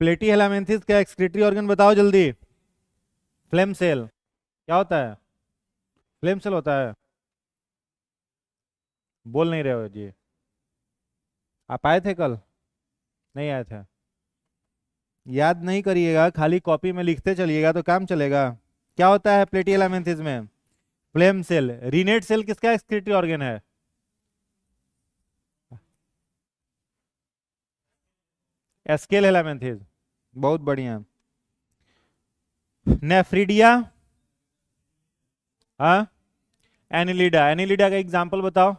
प्लेटीहेलामेंथिस का excretory organ बताओ जल्दी। फ्लेम सेल क्या होता है? फ्लेम सेल होता है। बोल नहीं रहे हो जी। आप आए थे कल? नहीं आए थे? याद नहीं करिएगा, खाली कॉपी में लिखते चलिएगा तो काम चलेगा। क्या होता है प्लेटीहेलामेंथिस में? Flame cell. रीनेट सेल किसका एक्सक्रीटरी ऑर्गन है? Aschelminthes. बहुत बढ़िया। नेफ्रीडिया। हाँ। एनिलिडा, एनिलिडा का एग्जाम्पल बताओ।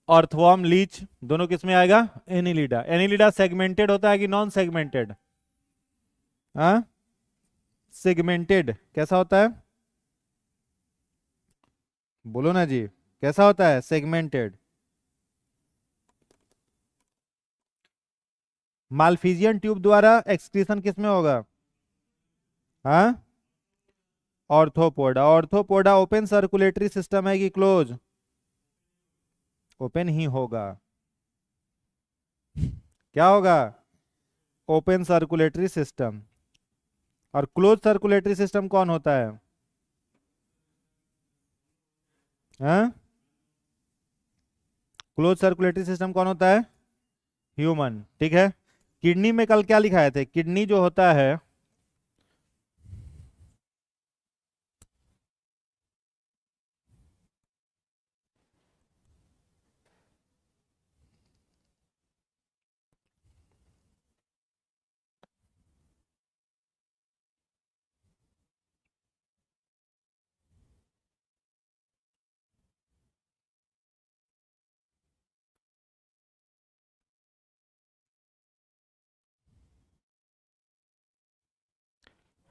अर्थवर्म, लीच, दोनों किस में आएगा? एनिलिडा। एनिलिडा सेगमेंटेड होता है कि नॉन सेगमेंटेड? हाँ। सेगमेंटेड कैसा होता है? बोलो ना जी। कैसा होता है सेगमेंटेड? मालफिजियन ट्यूब द्वारा एक्सक्रीशन किस में होगा? हाँ। Arthropoda. Arthropoda open circulatory system है कि क्लोज? ओपन ही होगा। क्या होगा? Open circulatory system. और क्लोज सर्कुलेटरी सिस्टम कौन होता है? हाँ। क्लोज सर्कुलेटरी सिस्टम कौन होता है? ह्यूमन। ठीक है। किडनी में कल क्या लिखाए थे? किडनी जो होता है,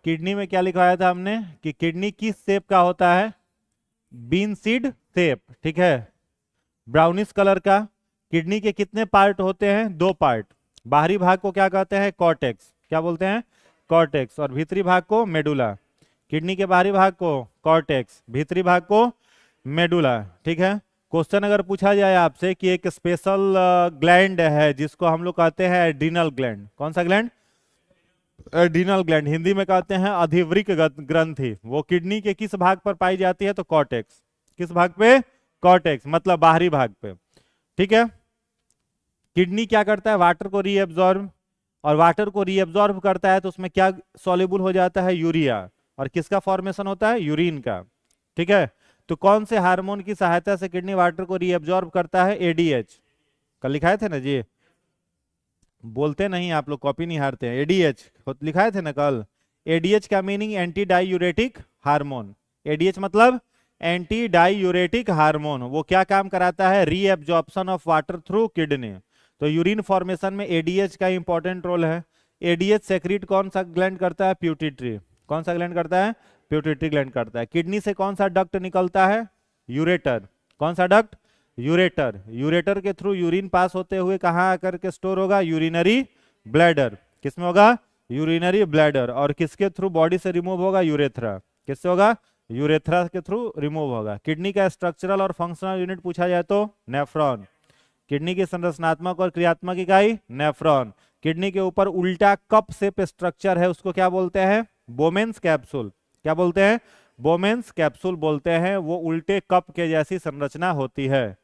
किडनी में क्या लिखवाया था हमने कि किडनी किस शेप का होता है? Bean seed shape. ठीक है। ब्राउनिश कलर का। किडनी के कितने पार्ट होते हैं? दो पार्ट। बाहरी भाग को क्या कहते हैं? कॉर्टेक्स। क्या बोलते हैं? कॉर्टेक्स। और भीतरी भाग को मेडुला। किडनी के बाहरी भाग को कॉर्टेक्स, भीतरी भाग को मेडुला। ठीक है। क्वेश्चन अगर पूछा जाए आपसे कि एक स्पेशल ग्लैंड है जिसको हम लोग कहते हैं एड्रीनल ग्लैंड, कौन सा ग्लैंड? एड्रीनल ग्लैंड, हिंदी में कहते हैं अधिवृक्क ग्रंथि, वो किडनी के किस भाग पर पाई जाती है? तो कॉर्टेक्स। किस भाग पे? कॉर्टेक्स, मतलब बाहरी भाग पे। ठीक है। किडनी क्या करता है? वाटर को रीएब्जॉर्ब। और वाटर को रीएब्जॉर्ब करता है तो उसमें क्या सॉल्युबल हो जाता है? यूरिया। और किसका फॉर्मेशन होता है? यूरिन का। ठीक है। तो कौन से हार्मोन की सहायता से किडनी वाटर को रीएब्जॉर्ब करता है? एडीएच। कल लिखाए थे ना जी। बोलते नहीं आप लोग, कॉपी नहीं हारते हैं। एडीएच लिखाए थे ना कल। एडीएच का meaning anti diuretic hormone. ADH मतलब एंटी डाईयूरेटिक हार्मोन। वो क्या काम कराता है? Reabsorption of water through kidney. तो यूरिन फॉर्मेशन में एडीएच का इंपॉर्टेंट रोल है। एडीएच सेक्रीट कौन सा ग्लैंड करता है? प्यूटिट्री। कौन सा ग्लैंड करता है? प्यूटिट्री ग्लैंड करता है। किडनी से कौन सा डक्ट निकलता है? यूरेटर। कौन सा डक्ट? यूरेटर। यूरेटर के थ्रू यूरिन पास होते हुए कहाँ आकर के स्टोर होगा? Urinary bladder. किसमें होगा? Urinary bladder. और किसके थ्रू बॉडी से रिमूव होगा? यूरेथ्रा। किससे होगा? यूरेथ्रा के थ्रू रिमूव होगा। किडनी का स्ट्रक्चरल और फंक्शनल यूनिट पूछा जाए तो नेफ्रॉन। किडनी की संरचनात्मक और क्रियात्मक इकाई नेफ्रॉन। किडनी के ऊपर उल्टा कप शेप स्ट्रक्चर है, उसको क्या बोलते हैं? Bowman's capsule. क्या बोलते हैं? बोमेन्स कैप्सूल बोलते हैं। वो उल्टे कप के जैसी संरचना होती है।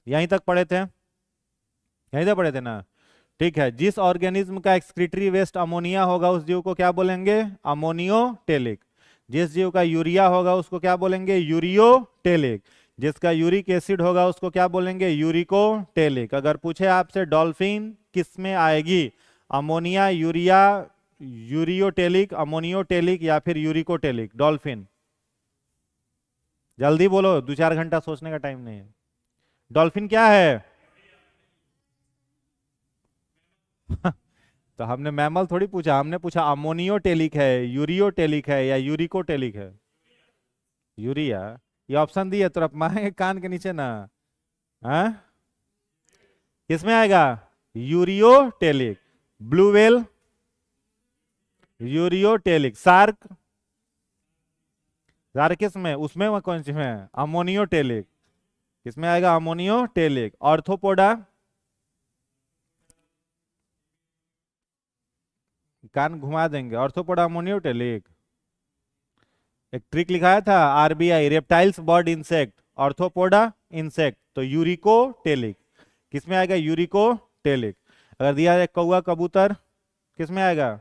यहीं तक पढ़े थे? यहीं तक पढ़े थे ना? ठीक है। जिस ऑर्गेनिज्म का एक्सक्रीटरी वेस्ट अमोनिया होगा उस जीव को क्या बोलेंगे? अमोनियोटेलिक। जिस जीव का यूरिया होगा उसको क्या बोलेंगे? यूरियोटेलिक। जिसका यूरिक एसिड होगा उसको क्या बोलेंगे? यूरिकोटेलिक। अगर पूछे आपसे डॉल्फिन किस में आएगी? अमोनिया, यूरिया, यूरियोटेलिक, अमोनियोटेलिक या फिर यूरिकोटेलिक? डॉल्फिन। जल्दी बोलो, 2-4 घंटा सोचने का टाइम नहीं है। डॉल्फिन क्या है? तो हमने मैमल थोड़ी पूछा, हमने पूछा अमोनियोटेलिक है, यूरियोटेलिक है या यूरिकोटेलिक है? यूरिया। ये ऑप्शन दिए तो आप मारेंगे कान के नीचे ना। हाँ। किसमें आएगा? Ureotelic. Blue whale ureotelic. Shark? Shark किस में? उसमें वो कौन सी में है? अमोनियोटेलिक। किसमें आएगा? अमोनियोटेलिक। ऑर्थोपोडा? कान घुमा देंगे। ऑर्थोपोडा अमोनियोटेलिक, एक ट्रिक लिखाया था RBI, reptiles bird insect, arthropoda insect, तो यूरिकोटेलिक किसमें आएगा? यूरिकोटेलिक। अगर दिया जाए कौवा कबूतर, किसमें आएगा?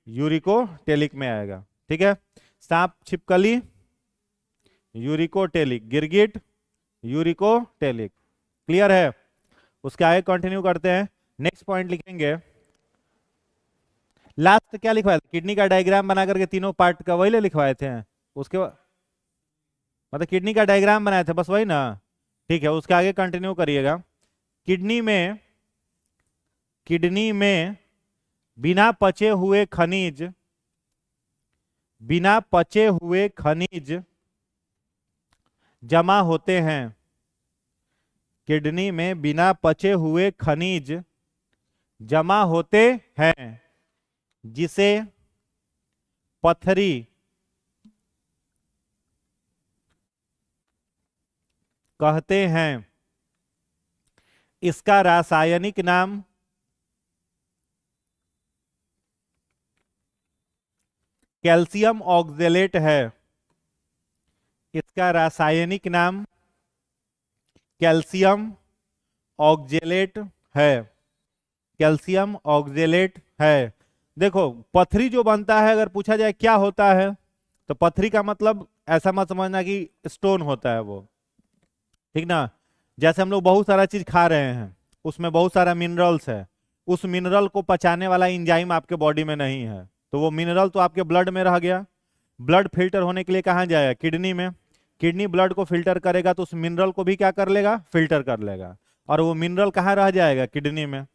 यूरिकोटेलिक में आएगा। ठीक है। सांप छिपकली, यूरिकोटेलिक। गिरगिट, यूरिकोटेलिक। क्लियर है? उसके आगे कंटिन्यू करते हैं। नेक्स्ट पॉइंट लिखेंगे, लास्ट क्या लिखवाया था? किडनी का डायग्राम बना करके तीनों पार्ट का वही लिखवाए थे। उसके बाद मतलब किडनी का डायग्राम बनाए थे, बस वही ना? ठीक है, उसके आगे कंटिन्यू करिएगा। किडनी में बिना पचे हुए खनिज जमा होते हैं। किडनी में बिना पचे हुए खनिज जमा होते हैं, जिसे पथरी कहते हैं। इसका रासायनिक नाम कैल्शियम ऑक्जेलेट है। इसका रासायनिक नाम कैल्शियम ऑक्जेलेट है। कैल्शियम ऑक्जेलेट है। देखो, पथरी जो बनता है, अगर पूछा जाए क्या होता है, तो पथरी का मतलब ऐसा मत समझना कि स्टोन होता है वो, ठीक ना? जैसे हम लोग बहुत सारा चीज खा रहे हैं, उसमें बहुत सारा मिनरल्स है, उस मिनरल को पचाने वाला इंजाइम आपके बॉडी में नहीं है, तो वो मिनरल तो आपके ब्लड में रह गया। ब्लड फिल्टर होने के लिए कहाँ जाएगा? किडनी में। किडनी ब्लड को फिल्टर करेगा तो उस मिनरल को भी क्या कर लेगा? फिल्टर कर लेगा। और वो मिनरल कहाँ रह जाएगा? किडनी में।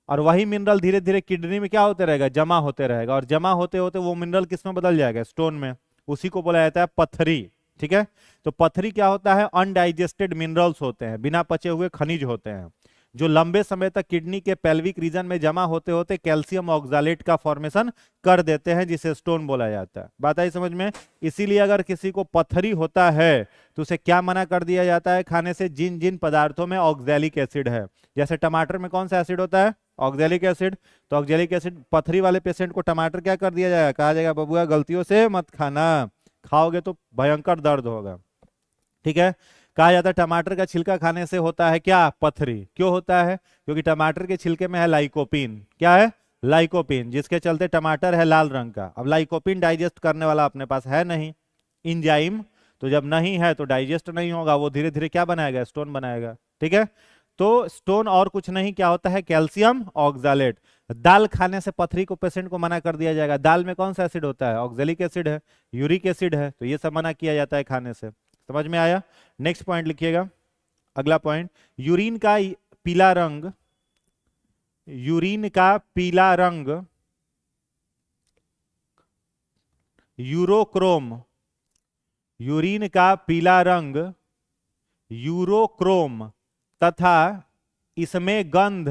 और वही मिनरल धीरे धीरे किडनी में क्या होते रहेगा? जमा होते रहेगा। और जमा होते होते वो मिनरल किस में बदल जाएगा? स्टोन में। उसी को बोला जाता है पथरी। ठीक है। तो पथरी क्या होता है? अनडाइजेस्टेड मिनरल्स होते हैं, बिना पचे हुए खनिज होते हैं, जो लंबे समय तक किडनी के पेल्विक रीजन में जमा होते होते कैल्शियम ऑक्सालेट का फॉर्मेशन कर देते हैं, जिसे स्टोन बोला जाता है। बात आई समझ में? इसीलिए अगर किसी को पथरी होता है तो उसे क्या मना कर दिया जाता है खाने से? जिन जिन पदार्थों में ऑक्सैलिक एसिड है। जैसे टमाटर में कौन सा एसिड होता है? Oxalic acid. तो ऑक्सैलिक एसिड, पथरी वाले पेशेंट को टमाटर क्या कर दिया जाएगा? कहा जाएगा बबुआ गलतियों से मत खाना, खाओगे तो भयंकर दर्द होगा। ठीक है। कहा जाता है टमाटर का छिलका खाने से होता है क्या? पथरी। क्यों होता है? क्योंकि टमाटर के छिलके में है लाइकोपिन। क्या है? लाइकोपिन, जिसके चलते टमाटर है लाल रंग का। अब लाइकोपिन डाइजेस्ट करने वाला अपने पास है नहीं इंजाइम, तो जब नहीं है तो डाइजेस्ट नहीं होगा, वो धीरे धीरे क्या बनाएगा? स्टोन बनाएगा। ठीक है। तो स्टोन और कुछ नहीं, क्या होता है? Calcium oxalate. दाल खाने से पथरी को पेशेंट को मना कर दिया जाएगा। दाल में कौन सा एसिड होता है? ऑक्सैलिक एसिड है, यूरिक एसिड है, तो ये सब मना किया जाता है खाने से। समझ में आया? नेक्स्ट पॉइंट लिखिएगा। अगला पॉइंट, यूरिन का पीला रंग, यूरिन का पीला रंग यूरोक्रोम, यूरिन का पीला रंग यूरोक्रोम तथा इसमें गंध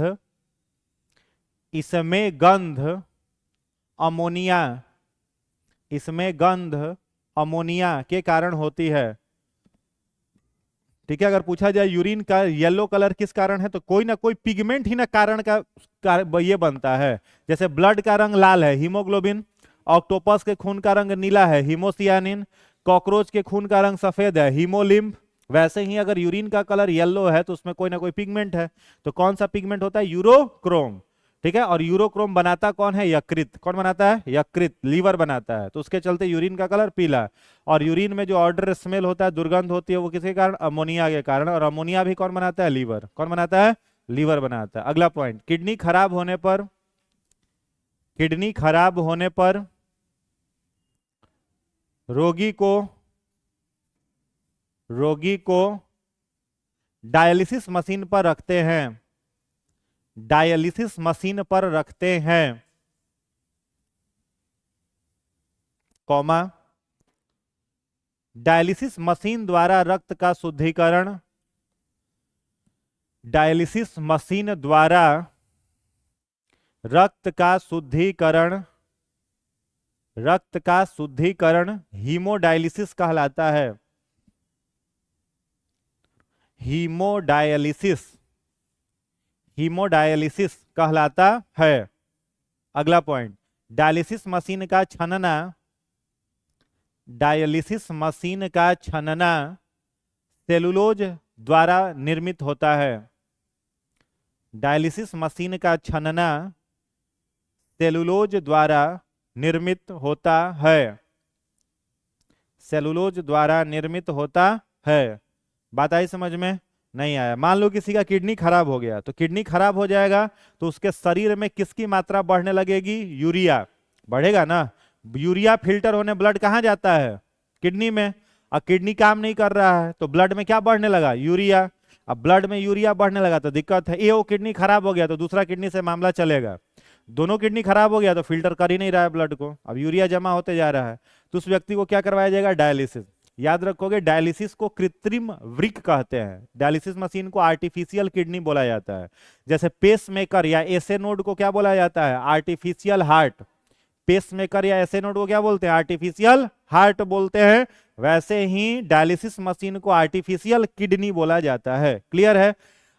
अमोनिया, इसमें गंध अमोनिया के कारण होती है। ठीक है। अगर पूछा जाए यूरिन का येलो कलर किस कारण है, तो कोई ना कोई पिगमेंट ही ना कारण का ये बनता है। जैसे ब्लड का रंग लाल है, हीमोग्लोबिन। ऑक्टोपस के खून का रंग नीला है, हीमोसियानिन। कॉकरोच के खून का रंग सफेद है, हीमोलिम्फ। वैसे ही अगर यूरिन का कलर येलो है तो उसमें कोई ना कोई पिगमेंट है। तो कौन सा पिगमेंट होता है? यूरोक्रोम। ठीक है। और यूरोक्रोम बनाता कौन है? यकृत। कौन बनाता है? यकृत, लीवर बनाता है। तो उसके चलते यूरिन का कलर पीला। और यूरिन में जो ऑर्डर स्मेल होता है, दुर्गंध होती है, वो किसके कारण? अमोनिया के कारण। और अमोनिया भी कौन बनाता है? लीवर। कौन बनाता है? लीवर बनाता है। अगला पॉइंट, किडनी खराब होने पर रोगी को डायलिसिस मशीन पर रखते हैं, डायलिसिस मशीन पर रखते हैं, कॉमा, डायलिसिस मशीन द्वारा रक्त का शुद्धिकरण, डायलिसिस मशीन द्वारा रक्त का शुद्धिकरण हीमोडायलिसिस कहलाता है। हीमोडायलिसिस कहलाता है। अगला पॉइंट, डायलिसिस मशीन का छनना, डायलिसिस मशीन का छनना सेलुलोज द्वारा निर्मित होता है। डायलिसिस मशीन का छनना सेलुलोज द्वारा निर्मित होता है। सेलुलोज द्वारा निर्मित होता है। बात आई समझ में? नहीं आया? मान लो किसी का किडनी खराब हो गया, तो किडनी खराब हो जाएगा तो उसके शरीर में किसकी मात्रा बढ़ने लगेगी? यूरिया बढ़ेगा ना। यूरिया फिल्टर होने ब्लड कहाँ जाता है? किडनी में। अब किडनी काम नहीं कर रहा है तो ब्लड में क्या बढ़ने लगा? यूरिया। अब ब्लड में यूरिया बढ़ने लगा तो दिक्कत है। ये वो किडनी खराब हो गया तो दूसरा किडनी से मामला चलेगा। दोनों किडनी खराब हो गया तो फिल्टर कर ही नहीं रहा है ब्लड को, अब यूरिया जमा होते जा रहा है, तो उस व्यक्ति को क्या करवाया जाएगा? डायलिसिस। याद रखोगे, डायलिसिस को कृत्रिम वृक्क कहते हैं। डायलिसिस मशीन को आर्टिफिशियल किडनी बोला जाता है। जैसे पेस मेकर या एसे नोड को क्या बोला जाता है? Artificial heart. पेस मेकर या एसे नोड को क्या बोलते हैं? आर्टिफिशियल हार्ट बोलते हैं। वैसे ही डायलिसिस मशीन को आर्टिफिशियल किडनी बोला जाता है। क्लियर है?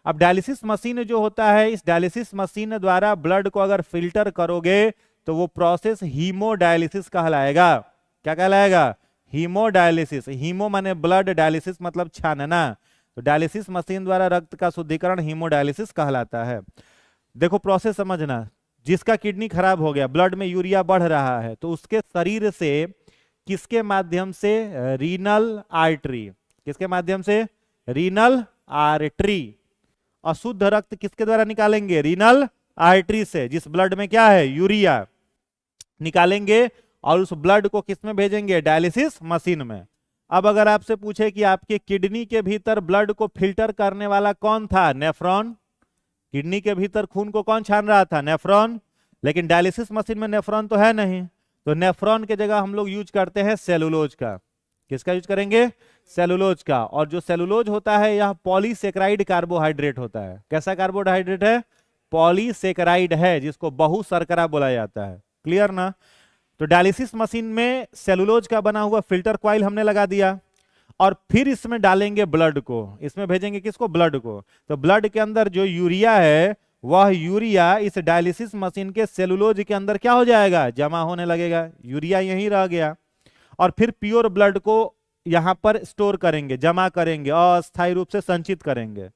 अब डायलिसिस मशीन जो होता है, इस डायलिसिस मशीन द्वारा ब्लड को अगर फिल्टर करोगे तो वो प्रोसेस हीमोडायलिसिस कहलाएगा। क्या कहलाएगा? हीमोडायलिसिस। हीमो माने ब्लड, डायलिसिस मतलब छानना। तो डायलिसिस मशीन द्वारा रक्त का शुद्धिकरण हीमोडायलिसिस कहलाता है। देखो प्रोसेस समझना, जिसका किडनी खराब हो गया, ब्लड में यूरिया बढ़ रहा है, तो उसके शरीर से किसके माध्यम से? Renal artery. किसके माध्यम से? Renal artery. अशुद्ध रक्त किसके द्वारा निकालेंगे? रीनल आर्टरी से, जिस ब्लड में क्या है? यूरिया निकालेंगे, और उस ब्लड को किस में भेजेंगे? डायलिसिस मशीन में। अब अगर आपसे पूछे कि आपके किडनी के भीतर ब्लड को फिल्टर करने वाला कौन था? नेफ्रॉन। किडनी के भीतर खून को कौन छान रहा था? नेफ्रॉन। लेकिन डायलिसिस मशीन में नेफ्रॉन तो है नहीं, तो नेफ्रॉन के जगह हम लोग यूज करते हैं सेलुलोज का। किसका यूज करेंगे? सेलुलोज का। और जो सेलुलोज होता है यह पॉलीसेकेराइड कार्बोहाइड्रेट होता है। कैसा कार्बोहाइड्रेट है? पॉलीसेकेराइड है, जिसको बहुशर्करा बोला जाता है। क्लियर ना? तो डायलिसिस मशीन में सेलुलोज का बना हुआ फिल्टर कॉइल हमने लगा दिया, और फिर इसमें डालेंगे ब्लड को। इसमें भेजेंगे किसको? ब्लड को। तो ब्लड के अंदर जो यूरिया है, वह यूरिया इस डायलिसिस मशीन के सेलुलोज के अंदर क्या हो जाएगा? जमा होने लगेगा। यूरिया यहीं रह गया, और फिर प्योर ब्लड को यहां पर स्टोर करेंगे, जमा करेंगे, अस्थायी रूप से संचित करेंगे।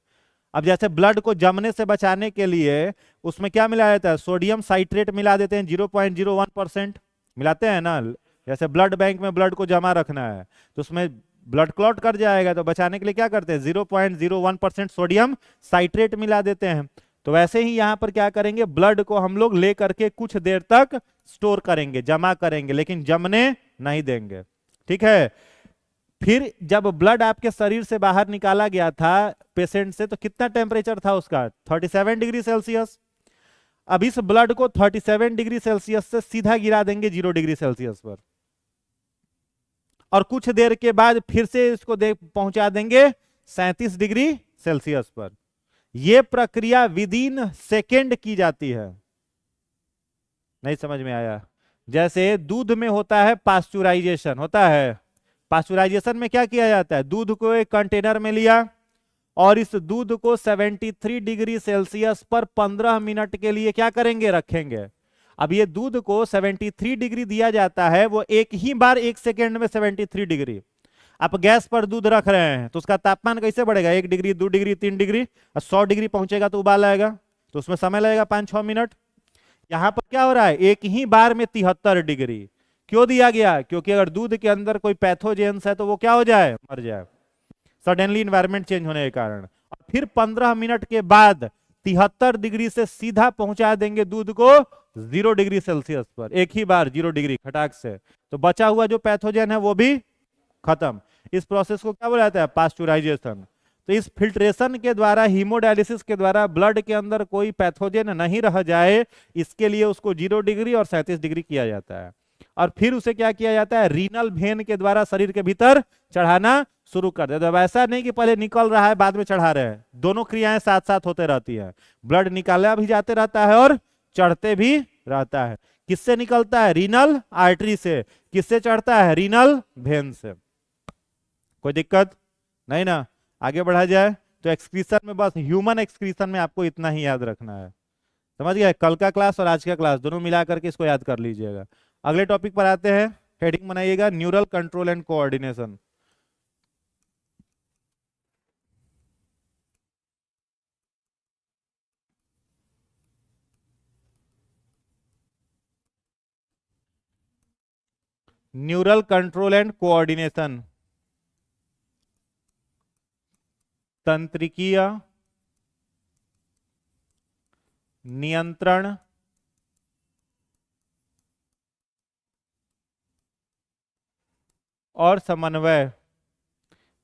अब जैसे ब्लड को जमने से बचाने के लिए उसमें क्या मिलाया जाता है? सोडियम साइट्रेट मिला देते हैं, 0.01% मिलाते हैं ना। जैसे ब्लड बैंक में ब्लड को जमा रखना है तो उसमें ब्लड क्लॉट कर जाएगा, तो बचाने के लिए क्या करते हैं? 0.01% सोडियम साइट्रेट मिला देते हैं। तो वैसे ही यहां पर क्या करेंगे? ब्लड को हम लोग ले करके कुछ देर तक स्टोर करेंगे, जमा करेंगे, लेकिन जमने नहीं देंगे। ठीक है? फिर जब ब्लड आपके शरीर से बाहर निकाला गया था पेशेंट से, तो कितना टेम्परेचर था उसका? 37 डिग्री सेल्सियस। अब इस ब्लड को 37 डिग्री सेल्सियस से सीधा गिरा देंगे 0 डिग्री सेल्सियस पर, और कुछ देर के बाद फिर से इसको पहुंचा देंगे 37 डिग्री सेल्सियस पर। यह प्रक्रिया विदिन सेकेंड की जाती है। नहीं समझ में आया? जैसे दूध में होता है पास्चुराइजेशन, होता है। पास्चुराइजेशन में क्या किया जाता है? दूध को एक कंटेनर में लिया, और इस दूध को 73 डिग्री सेल्सियस पर 15 मिनट के लिए क्या करेंगे? रखेंगे। अब ये दूध को 73 डिग्री दिया जाता है, वो एक ही बार 1 सेकेंड में 73 डिग्री। आप गैस पर दूध रख रहे हैं तो उसका तापमान कैसे बढ़ेगा? 1 डिग्री, 2 डिग्री, 3 डिग्री, 100 डिग्री पहुंचेगा तो उबाल आएगा, तो उसमें समय लगेगा 5-6 मिनट। यहां पर क्या हो रहा है? एक ही बार में 73 डिग्री। क्यों दिया गया? क्योंकि अगर दूध के अंदर कोई पैथोजेंस है तो वो क्या हो जाए? मर जाए, सडनली इन्वायरमेंट चेंज होने के कारण। और फिर 15 मिनट के बाद 73 डिग्री से सीधा पहुंचा देंगे दूध को 0 डिग्री सेल्सियस पर, एक ही बार 0 डिग्री खटाक से। तो बचा हुआ जो पैथोजन है वो भी खत्म। इस प्रोसेस को क्या बोला जाता है? पास्चुराइजेशन। तो इस फिल्ट्रेशन के द्वारा, हीमोडायलिसिस के द्वारा ब्लड के अंदर कोई पैथोजन नहीं रह जाए, इसके लिए उसको 0 डिग्री और 37 डिग्री किया जाता है। और फिर उसे क्या किया जाता है? रीनल वेन के द्वारा शरीर के भीतर चढ़ाना शुरू कर देते हैं। ऐसा नहीं कि पहले निकल रहा है बाद में चढ़ा रहे हैं, दोनों क्रियाएं साथ साथ होते रहती है। ब्लड निकाला भी जाते रहता है और चढ़ते भी रहता है। किससे निकलता है? रीनल आर्टरी से। किससे चढ़ता है? रीनल वेन से। कोई दिक्कत नहीं ना? आगे बढ़ा जाए तो एक्सक्रीशन में, बस ह्यूमन एक्सक्रीशन में आपको इतना ही याद रखना है। समझ गए? कल का क्लास और आज का क्लास दोनों मिला करके इसको याद कर लीजिएगा। अगले टॉपिक पर आते हैं, हेडिंग बनाइएगा neural control and coordination. Neural control and coordination, तंत्रिकीय नियंत्रण और समन्वय।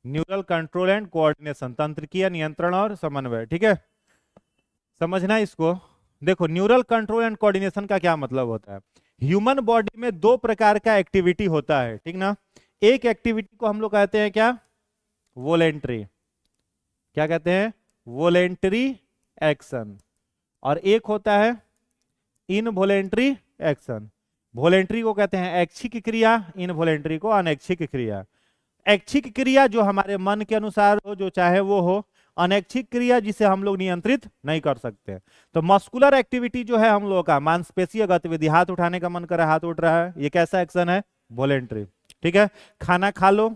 न्यूरल कंट्रोल एंड कोऑर्डिनेशन, तंत्रिकीय नियंत्रण और समन्वय। ठीक है, समझना इसको। देखो, न्यूरल कंट्रोल एंड कोऑर्डिनेशन का क्या मतलब होता है। ह्यूमन बॉडी में दो प्रकार का एक्टिविटी होता है, ठीक ना। एक एक्टिविटी को हम लोग कहते हैं क्या, वोलेंट्री। क्या कहते हैं, वोलेंट्री एक्शन। और एक होता है इनवोलेंट्री एक्शन। वोलेंट्री को कहते हैं ऐच्छिक क्रिया, इनवोलेंट्री को अनैच्छिक क्रिया। ऐच्छिक क्रिया जो हमारे मन के अनुसार हो, जो चाहे वो हो। अनैच्छिक क्रिया जिसे हम लोग नियंत्रित नहीं कर सकते। तो मस्कुलर एक्टिविटी जो है हम लोगों का, मांसपेशीय गतिविधि, हाथ उठाने का मन कर रहा है, हाथ उठ रहा है, ये कैसा एक्शन है, वोलेंट्री। ठीक है, खाना खा लो,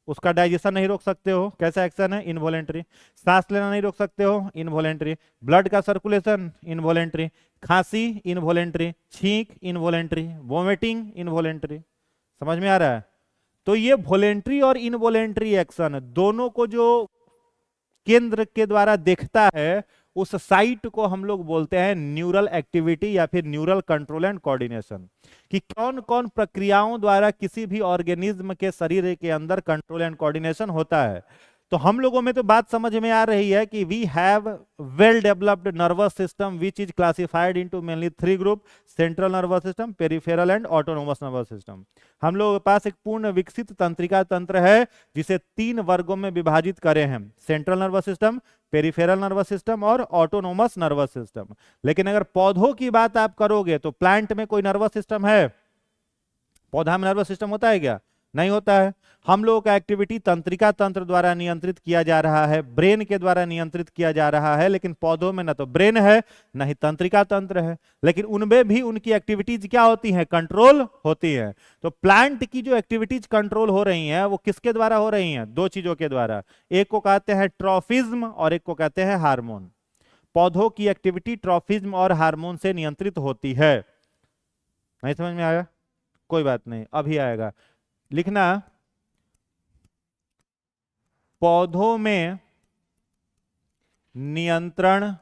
उसका डाइजेशन नहीं रोक सकते हो, कैसा एक्शन है, इनवोलेंट्री। सांस लेना नहीं रोक सकते हो, इनवोलेंट्री। ब्लड का सर्कुलेशन, इनवोलेंट्री। खांसी, इनवोलेंट्री। छींक, इनवोलेंट्री। Vomiting, involuntary. समझ में आ रहा है? तो ये वोलेंट्री और इनवोलेंट्री एक्शन दोनों को जो केंद्र के द्वारा देखता है, उस साइट को हम लोग बोलते हैं न्यूरल एक्टिविटी या फिर न्यूरल कंट्रोल एंड कोऑर्डिनेशन। कि कौन कौन प्रक्रियाओं द्वारा किसी भी ऑर्गेनिज्म के शरीर के अंदर कंट्रोल एंड कोऑर्डिनेशन होता है। तो हम लोगों में तो बात समझ में आ रही है कि we have well developed nervous system which is classified into mainly 3 group, central nervous system, peripheral and autonomous nervous system. हम लोगों के पास एक पूर्ण विकसित तंत्रिका तंत्र है जिसे 3 वर्गों में विभाजित करे हैं, central nervous system, peripheral nervous system और ऑटोनोमस नर्वस सिस्टम। लेकिन अगर पौधों की बात आप करोगे तो प्लांट में कोई नर्वस सिस्टम है? पौधा में नर्वस सिस्टम होता है क्या? नहीं होता है। हम लोगों का एक्टिविटी तंत्रिका तंत्र द्वारा नियंत्रित किया जा रहा है, ब्रेन के द्वारा नियंत्रित किया जा रहा है। लेकिन पौधों में ना तो ब्रेन है ना ही तंत्रिका तंत्र है, लेकिन उनमें भी उनकी एक्टिविटीज क्या होती हैं, कंट्रोल होती है। तो प्लांट की जो एक्टिविटीज कंट्रोल हो रही हैं वो किसके द्वारा हो रही हैं? 2 चीजों के द्वारा। एक को कहते हैं ट्रॉफिज्म और एक को कहते हैं हार्मोन। पौधों की एक्टिविटी ट्रॉफिज्म और हार्मोन से नियंत्रित होती है। नहीं समझ में आया? कोई बात नहीं, अभी आएगा। लिखना, पौधों में नियंत्रण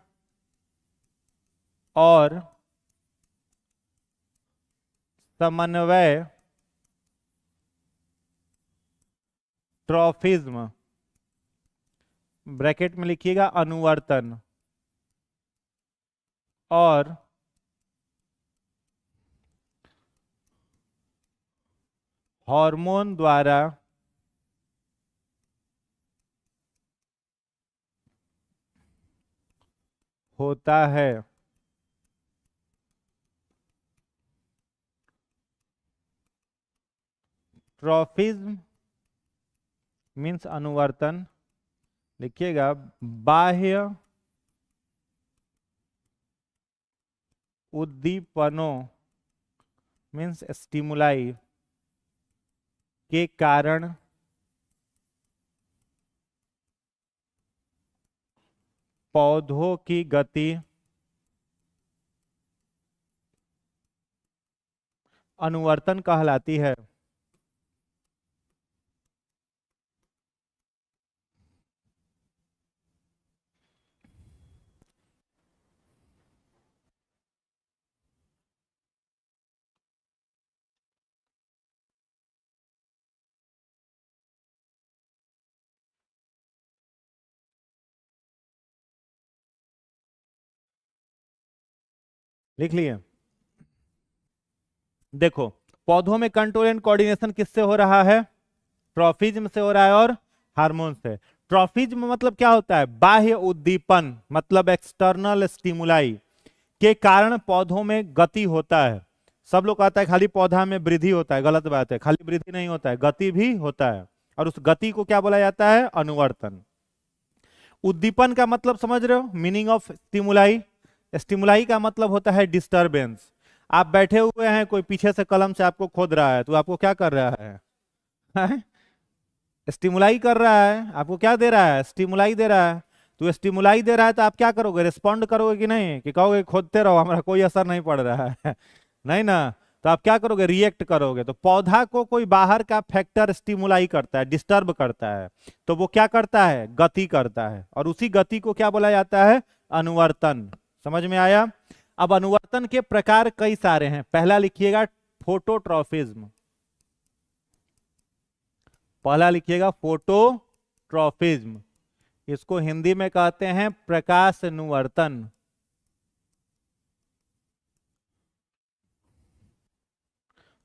और समन्वय ट्रॉफिज्म, ब्रैकेट में लिखिएगा अनुवर्तन, और हार्मोन द्वारा होता है। ट्रॉफिज्म मीन्स अनुवर्तन, लिखिएगा बाह्य उद्दीपनों मीन्स स्टिमुलाई के कारण पौधों की गति अनुवर्तन कहलाती है। लिख लिए? देखो, पौधों में कंट्रोल एंड कोऑर्डिनेशन किससे हो रहा है? ट्रॉफिज्म से हो रहा है और हार्मोन से। ट्रॉफिज्म मतलब क्या होता है? बाह्य उद्दीपन, मतलब एक्सटर्नल स्टिमुलाई के कारण पौधों में गति होता है। सब लोग कहता है खाली पौधा में वृद्धि होता है, गलत बात है। खाली वृद्धि नहीं होता है, गति भी होता है, और उस गति को क्या बोला जाता है? अनुवर्तन। उद्दीपन का मतलब समझ रहे हो, मीनिंग ऑफ स्टिमुलाई? स्टिमुलाई का मतलब होता है डिस्टरबेंस। आप बैठे हुए हैं, कोई पीछे से कलम से आपको खोद रहा है, तो आपको क्या कर रहा है? हैं? स्टिमुलाई कर रहा है, आपको क्या दे रहा है? स्टिमुलाई दे रहा है। तो स्टिमुलाई दे रहा है तो आप क्या करोगे? रिस्पॉन्ड करोगे कि नहीं, कि कहोगे खोदते रहो, हमारा कोई असर नहीं पड़ रहा है? नहीं ना। तो आप क्या करोगे? रिएक्ट करोगे। तो पौधा को कोई बाहर का फैक्टर स्टिमुलाई करता है, डिस्टर्ब करता है, तो वो क्या करता है? गति करता है, और उसी गति को क्या बोला जाता है? अनुवर्तन। समझ में आया? अब अनुवर्तन के प्रकार कई सारे हैं। पहला लिखिएगा फोटोट्रॉफिज्म। पहला लिखिएगा फोटोट्रॉफिज्म। इसको हिंदी में कहते हैं प्रकाश अनुवर्तन।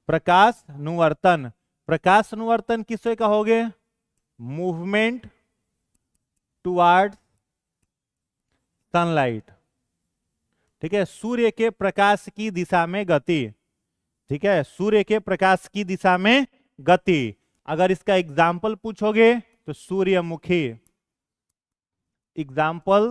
प्रकाश अनुवर्तन। प्रकाश अनुवर्तन किसे कहोगे? Movement towards sunlight. ठीक है, सूर्य के प्रकाश की दिशा में गति। ठीक है, सूर्य के प्रकाश की दिशा में गति। अगर इसका एग्जाम्पल पूछोगे तो सूर्यमुखी। एग्जाम्पल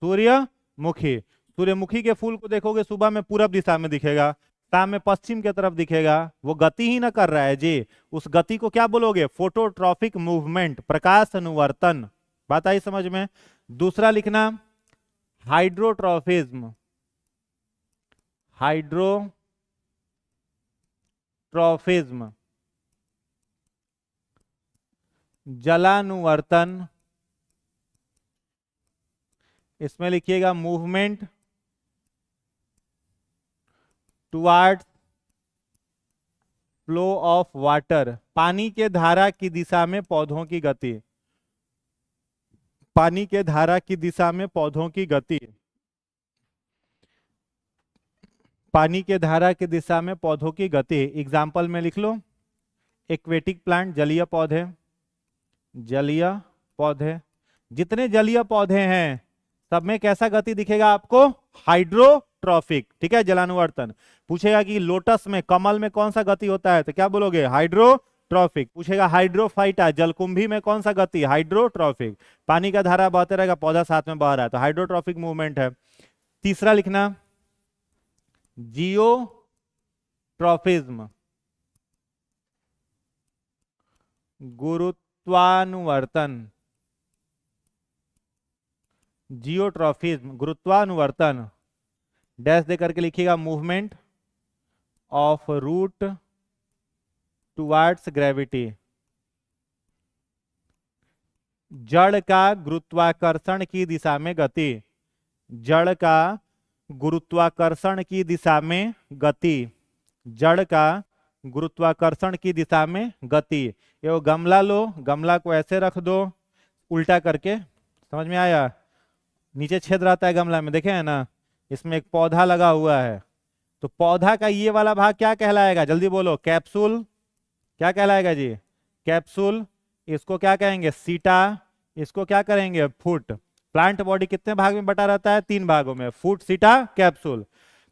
सूर्यमुखी। सूर्यमुखी के फूल को देखोगे, सुबह में पूरब दिशा में दिखेगा, शाम में पश्चिम की तरफ दिखेगा। वो गति ही ना कर रहा है जी। उस गति को क्या बोलोगे? फोटोट्रॉपिक मूवमेंट, प्रकाश अनुवर्तन। बात आई समझ में? दूसरा लिखना हाइड्रोट्रॉफिज्म। हाइड्रोट्रॉफिज्म, जलानुवर्तन। इसमें लिखिएगा movement towards flow of water. पानी के धारा की दिशा में पौधों की गति। पानी के धारा की दिशा में पौधों की गति। पानी के धारा की दिशा में पौधों की गति। एग्जाम्पल में लिख लो, एक्वेटिक प्लांट, जलीय पौधे। जलीय पौधे, जितने जलीय पौधे हैं सब में कैसा गति दिखेगा आपको? हाइड्रोट्रॉफिक। ठीक है, जलानुवर्तन। पूछेगा कि लोटस में, कमल में कौन सा गति होता है, तो क्या बोलोगे? हाइड्रोट्रॉफिक। पूछेगा हाइड्रोफाइटा, जलकुंभी में कौन सा गति? हाइड्रोट्रॉफिक। पानी का धारा बहते रहेगा, पौधा साथ में बह रहा है, तो हाइड्रोट्रॉफिक मूवमेंट है। तीसरा लिखना जियोट्रॉफिज्म, गुरुत्वानुवर्तन। जियोट्रॉफिज्म, गुरुत्वानुवर्तन। डैश दे करके लिखिएगा movement of root towards gravity. जड़ का गुरुत्वाकर्षण की दिशा में गति। जड़ का गुरुत्वाकर्षण की दिशा में गति। जड़ का गुरुत्वाकर्षण की दिशा में गति। ये गमला लो, गमला को ऐसे रख दो उल्टा करके। समझ में आया? नीचे छेद रहता है गमला में, देखे है ना? इसमें एक पौधा लगा हुआ है, तो पौधा का ये वाला भाग क्या कहलाएगा? जल्दी बोलो। कैप्सूल। क्या कहलाएगा जी? कैप्सूल। इसको क्या कहेंगे? सीटा। इसको क्या करेंगे? फुट। प्लांट बॉडी कितने भाग में बटा रहता है? 3 भागों में, फुट, सीटा, कैप्सूल।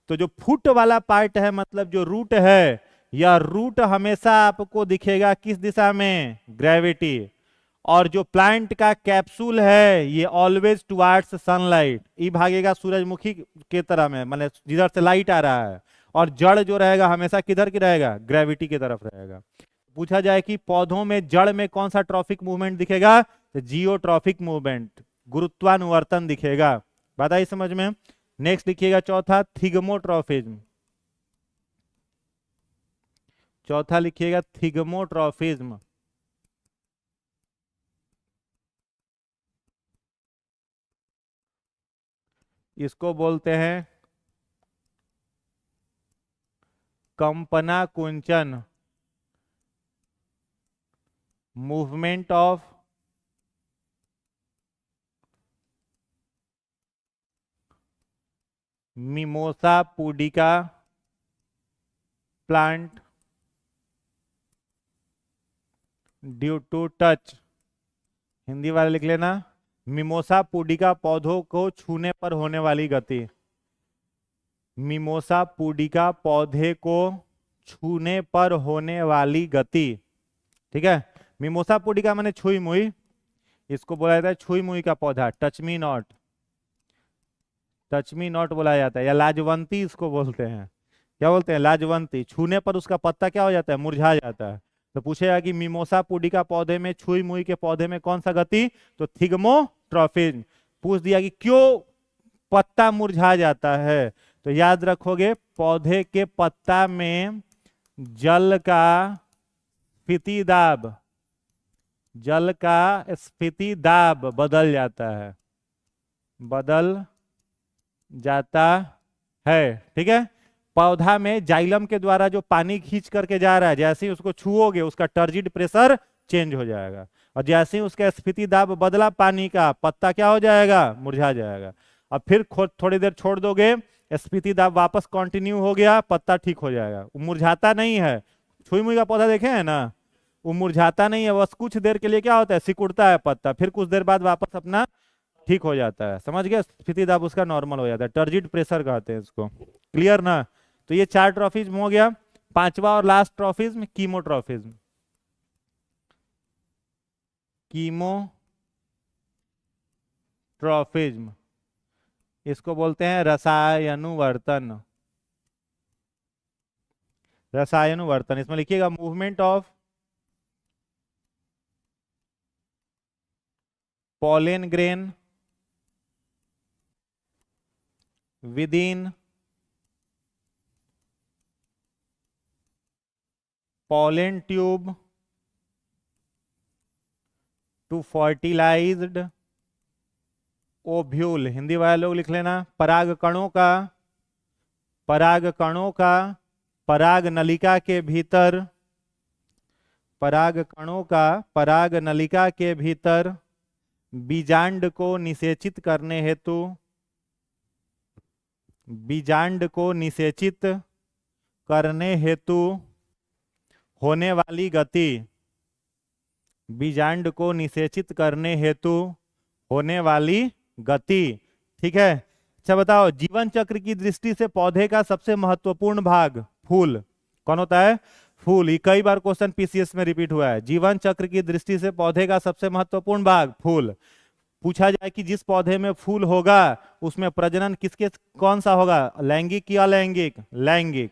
तो जो फुट वाला पार्ट है, मतलब जो रूट है, यह रूट हमेशा आपको दिखेगा किस दिशा में? ग्रेविटी। और जो प्लांट का कैप्सूल है, ये ऑलवेज टुवर्ड्स सनलाइट। ये भागेगा सूरजमुखी के तरह में, मतलब जिधर से लाइट आ रहा है। और जड़ जो रहेगा हमेशा किधर की रहेगा? ग्रेविटी की तरफ रहेगा। पूछा जाए कि पौधों में, जड़ में कौन सा ट्रॉफिक मूवमेंट दिखेगा, तो जियोट्रॉफिक मूवमेंट, गुरुत्वानुवर्तन दिखेगा। बात आई समझ में? नेक्स्ट लिखिएगा चौथा, थिगमोट्रॉफिज्म। चौथा लिखिएगा थिगमोट्रॉफिज्म। इसको बोलते हैं कंपना कुंचन, movement of mimosa pudica plant due to touch. Hindi वाले लिख लेना, मिमोसा पुडिका पौधों को छूने पर होने वाली गति। मिमोसा पुडिका पौधे को छूने पर होने वाली गति। ठीक है, मिमोसा पुडिका माने छुई मुई। इसको बोला जाता है छुई मुई का पौधा, touch me not. Touch me not बोला जाता है, या लाजवंती इसको बोलते हैं। क्या बोलते हैं? लाजवंती। छूने पर उसका पत्ता क्या हो जाता है? मुरझा जाता है। तो पूछेगा कि मिमोसा पुडिका पौधे में, छुई मुई के पौधे में कौन सा गति? तो थिग्मोट्रॉफिज्म। पूछ दिया कि क्यों पत्ता मुरझा जाता है, तो याद रखोगे पौधे के पत्ता में जल का स्फीति दाब, जल का स्फीति दाब बदल जाता है, बदल जाता है। ठीक है। पौधा में जाइलम के द्वारा जो पानी खींच करके जा रहा है, जैसे ही उसको छुओगे उसका टर्जिड प्रेशर चेंज हो जाएगा, और जैसे ही उसका स्फीति दाब बदला पानी का, पत्ता क्या हो जाएगा? मुरझा जाएगा। अब फिर थोड़ी देर छोड़ दोगे, स्फीति दाब वापस कंटिन्यू हो गया, पत्ता ठीक हो जाएगा। वो मुरझाता नहीं है। छुई मुई का पौधा देखे है ना, वो मुरझाता नहीं है, बस कुछ देर के लिए क्या होता है? सिकुड़ता है पत्ता, फिर कुछ देर बाद वापस अपना ठीक हो जाता है। समझ गए? स्फीति दाब उसका नॉर्मल हो जाता है, टर्जिड प्रेशर कहते हैं इसको। क्लियर ना? तो ये 4 ट्रॉफिज्म हो गया। पांचवा और लास्ट ट्रॉफिज्म कीमोट्रॉफिज्म। कीमोट्रॉफिज्म इसको बोलते हैं रसायनुवर्तन। रसायनुवर्तन, इसमें लिखिएगा movement of pollen grain within pollen tube to fertilized ovule. Hindi वाले लोग लिख लेना, पराग कणों का पराग नलिका के भीतर, पराग कणों का पराग नलिका के भीतर बीजांड को निषेचित करने हेतु, बीजांड को निषेचित करने हेतु होने वाली गति, बीजांड को निषेचित करने हेतु होने वाली गति। ठीक है। अच्छा बताओ, जीवन चक्र की दृष्टि से पौधे का सबसे महत्वपूर्ण भाग फूल कौन होता है? फूल। ये कई बार क्वेश्चन पीसीएस में रिपीट हुआ है। जीवन चक्र की दृष्टि से पौधे का सबसे महत्वपूर्ण भाग फूल। पूछा जाए कि जिस पौधे में फूल होगा उसमें प्रजनन किसके कौन सा होगा? लैंगिक या अलैंगिक? लैंगिक।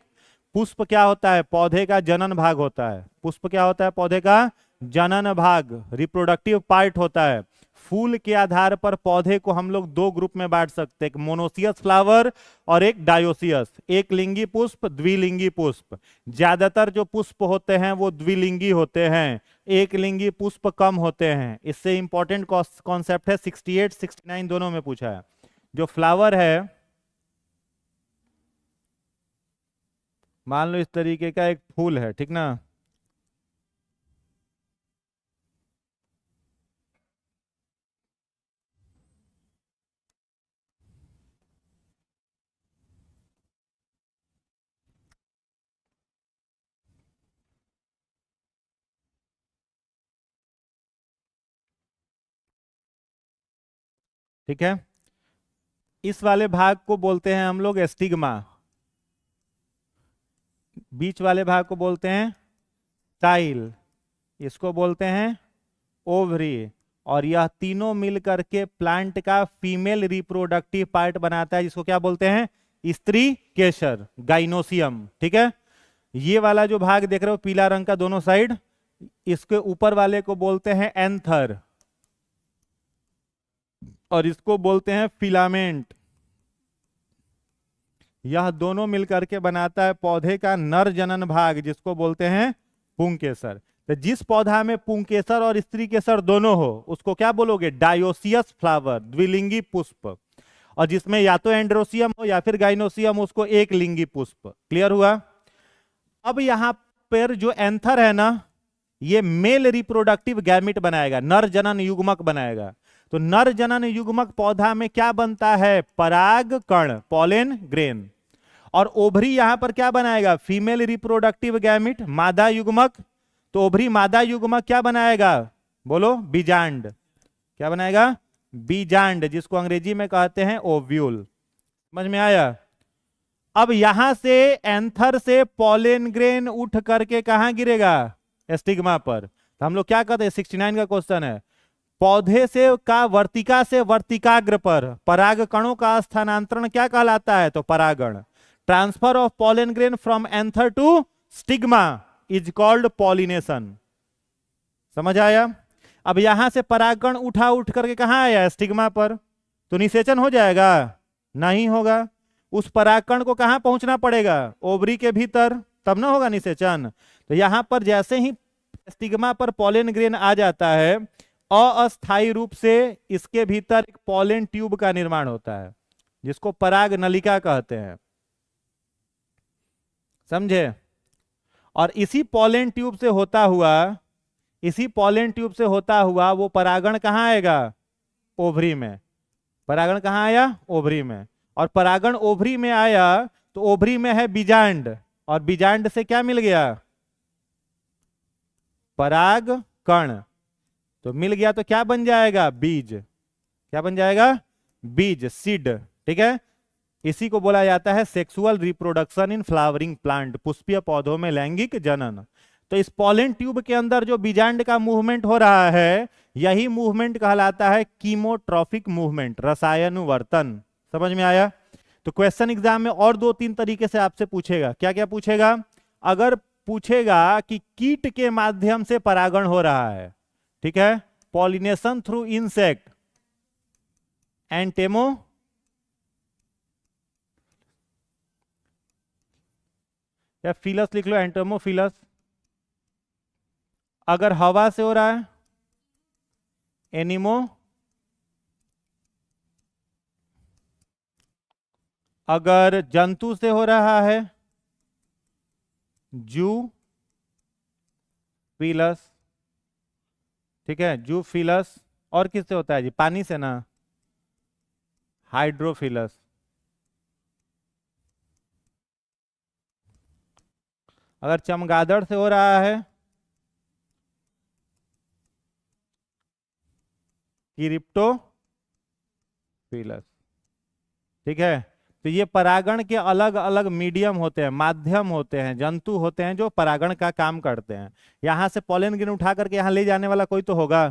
पुष्प क्या होता है? पौधे का जनन भाग होता है। पुष्प क्या होता है? पौधे का जनन भाग, रिप्रोडक्टिव पार्ट होता है। फूल के आधार पर पौधे को हम लोग 2 ग्रुप में बांट सकते हैं, एक मोनोसियस फ्लावर और एक डायोसियस। एक लिंगी पुष्प, द्विलिंगी पुष्प। ज्यादातर जो पुष्प होते हैं वो द्विलिंगी होते हैं, एक लिंगी पुष्प कम होते हैं। इससे इंपॉर्टेंट कॉन्सेप्ट है, 68 69 दोनों में पूछा है। जो फ्लावर है, मान लो इस तरीके का एक फूल है, ठीक ना, ठीक है। इस वाले भाग को बोलते हैं हम लोग एस्टिग्मा, बीच वाले भाग को बोलते हैं स्टाइल, इसको बोलते हैं ओवरी, और यह तीनों मिल करके प्लांट का फीमेल रिप्रोडक्टिव पार्ट बनाता है, जिसको क्या बोलते हैं? स्त्री केशर, गाइनोसियम। ठीक है। ये वाला जो भाग देख रहे हो पीला रंग का दोनों साइड, इसके ऊपर वाले को बोलते हैं एंथर, और इसको बोलते हैं फिलामेंट। यह दोनों मिलकर के बनाता है पौधे का नर जनन भाग, जिसको बोलते हैं पुंकेसर। तो जिस पौधा में पुंकेसर और स्त्री केसर दोनों हो उसको क्या बोलोगे? डायोसियस फ्लावर, द्विलिंगी पुष्प। और जिसमें या तो एंड्रोसियम हो या फिर गाइनोसियम, उसको एक लिंगी पुष्प। क्लियर हुआ? अब यहां पर जो एंथर है ना, ये मेल रिप्रोडक्टिव गैमिट बनाएगा, नर जनन युग्मक बनाएगा। तो नर जनन युग्मक पौधा में क्या बनता है? पराग कण, पॉलेन ग्रेन। और ओभरी यहां पर क्या बनाएगा? फीमेल रिप्रोडक्टिव गैमिट, मादा युग्मक। तो ओभरी मादा युग्मक क्या बनाएगा? बोलो, बीजांड। क्या बनाएगा? बीजांड, जिसको अंग्रेजी में कहते हैं ओव्यूल। समझ में आया? अब यहां से एंथर से पॉलेन ग्रेन उठ करके कहां गिरेगा? एस्टिग्मा पर। तो हम लोग क्या कहते हैं, 69 का क्वेश्चन है, पौधे से का वर्तिका से वर्तिकाग्र पर पराग कणों का स्थानांतरण क्या कहलाता है? तो परागण। Transfer of pollen grain from anther to stigma is called pollination. समझ आया? अब यहां से परागकण उठ करके कहां आया? स्टिग्मा पर। तो निषेचन हो जाएगा? नहीं होगा। उस परागकण को कहां पहुंचना पड़ेगा? ओवरी के भीतर, तब ना होगा निषेचन। तो यहां पर जैसे ही स्टिग्मा पर पॉलन ग्रेन आ जाता है, अस्थायी रूप से इसके भीतर एक पॉलन ट्यूब का निर्माण होता है, जिसको पराग नलिका कहते हैं। समझे? और इसी पॉलन ट्यूब से होता हुआ वो परागण कहां आएगा? ओवरी में। परागण कहां आया? ओवरी में। और परागण ओवरी में आया तो ओवरी में है बीजांड, और बीजांड से क्या मिल गया? पराग कण। तो मिल गया तो क्या बन जाएगा? बीज। क्या बन जाएगा? बीज, सीड। ठीक है, इसी को बोला जाता है sexual reproduction in flowering plant, पुष्पीय पौधों में लैंगिक जनन। तो इस पॉलन ट्यूब के अंदर जो बीजांड का मूवमेंट हो रहा है, यही मूवमेंट कहलाता है कीमोट्रॉफिक मूवमेंट, रसायनुवर्तन। समझ में आया? तो क्वेश्चन एग्जाम में और 2-3 तरीके से आपसे पूछेगा। क्या क्या पूछेगा? अगर पूछेगा कि कीट के माध्यम से परागण हो रहा है, ठीक है, पॉलिनेशन थ्रू इंसेक्ट, एंटेमो या फिलस लिख लो, एंटेमोफिलस। अगर हवा से हो रहा है, एनिमो। अगर जंतु से हो रहा है, जू फिलस। ठीक है, जू फिलस। और किससे होता है जी? पानी से ना, हाइड्रोफिलस। अगर चमगादड़ से हो रहा है, किरिप्टोफिलस। ठीक है, तो ये परागण के अलग अलग मीडियम होते हैं, माध्यम होते हैं, जंतु होते हैं जो परागण का काम करते हैं। यहां से पॉलन ग्रेन उठा करके यहां ले जाने वाला कोई तो होगा,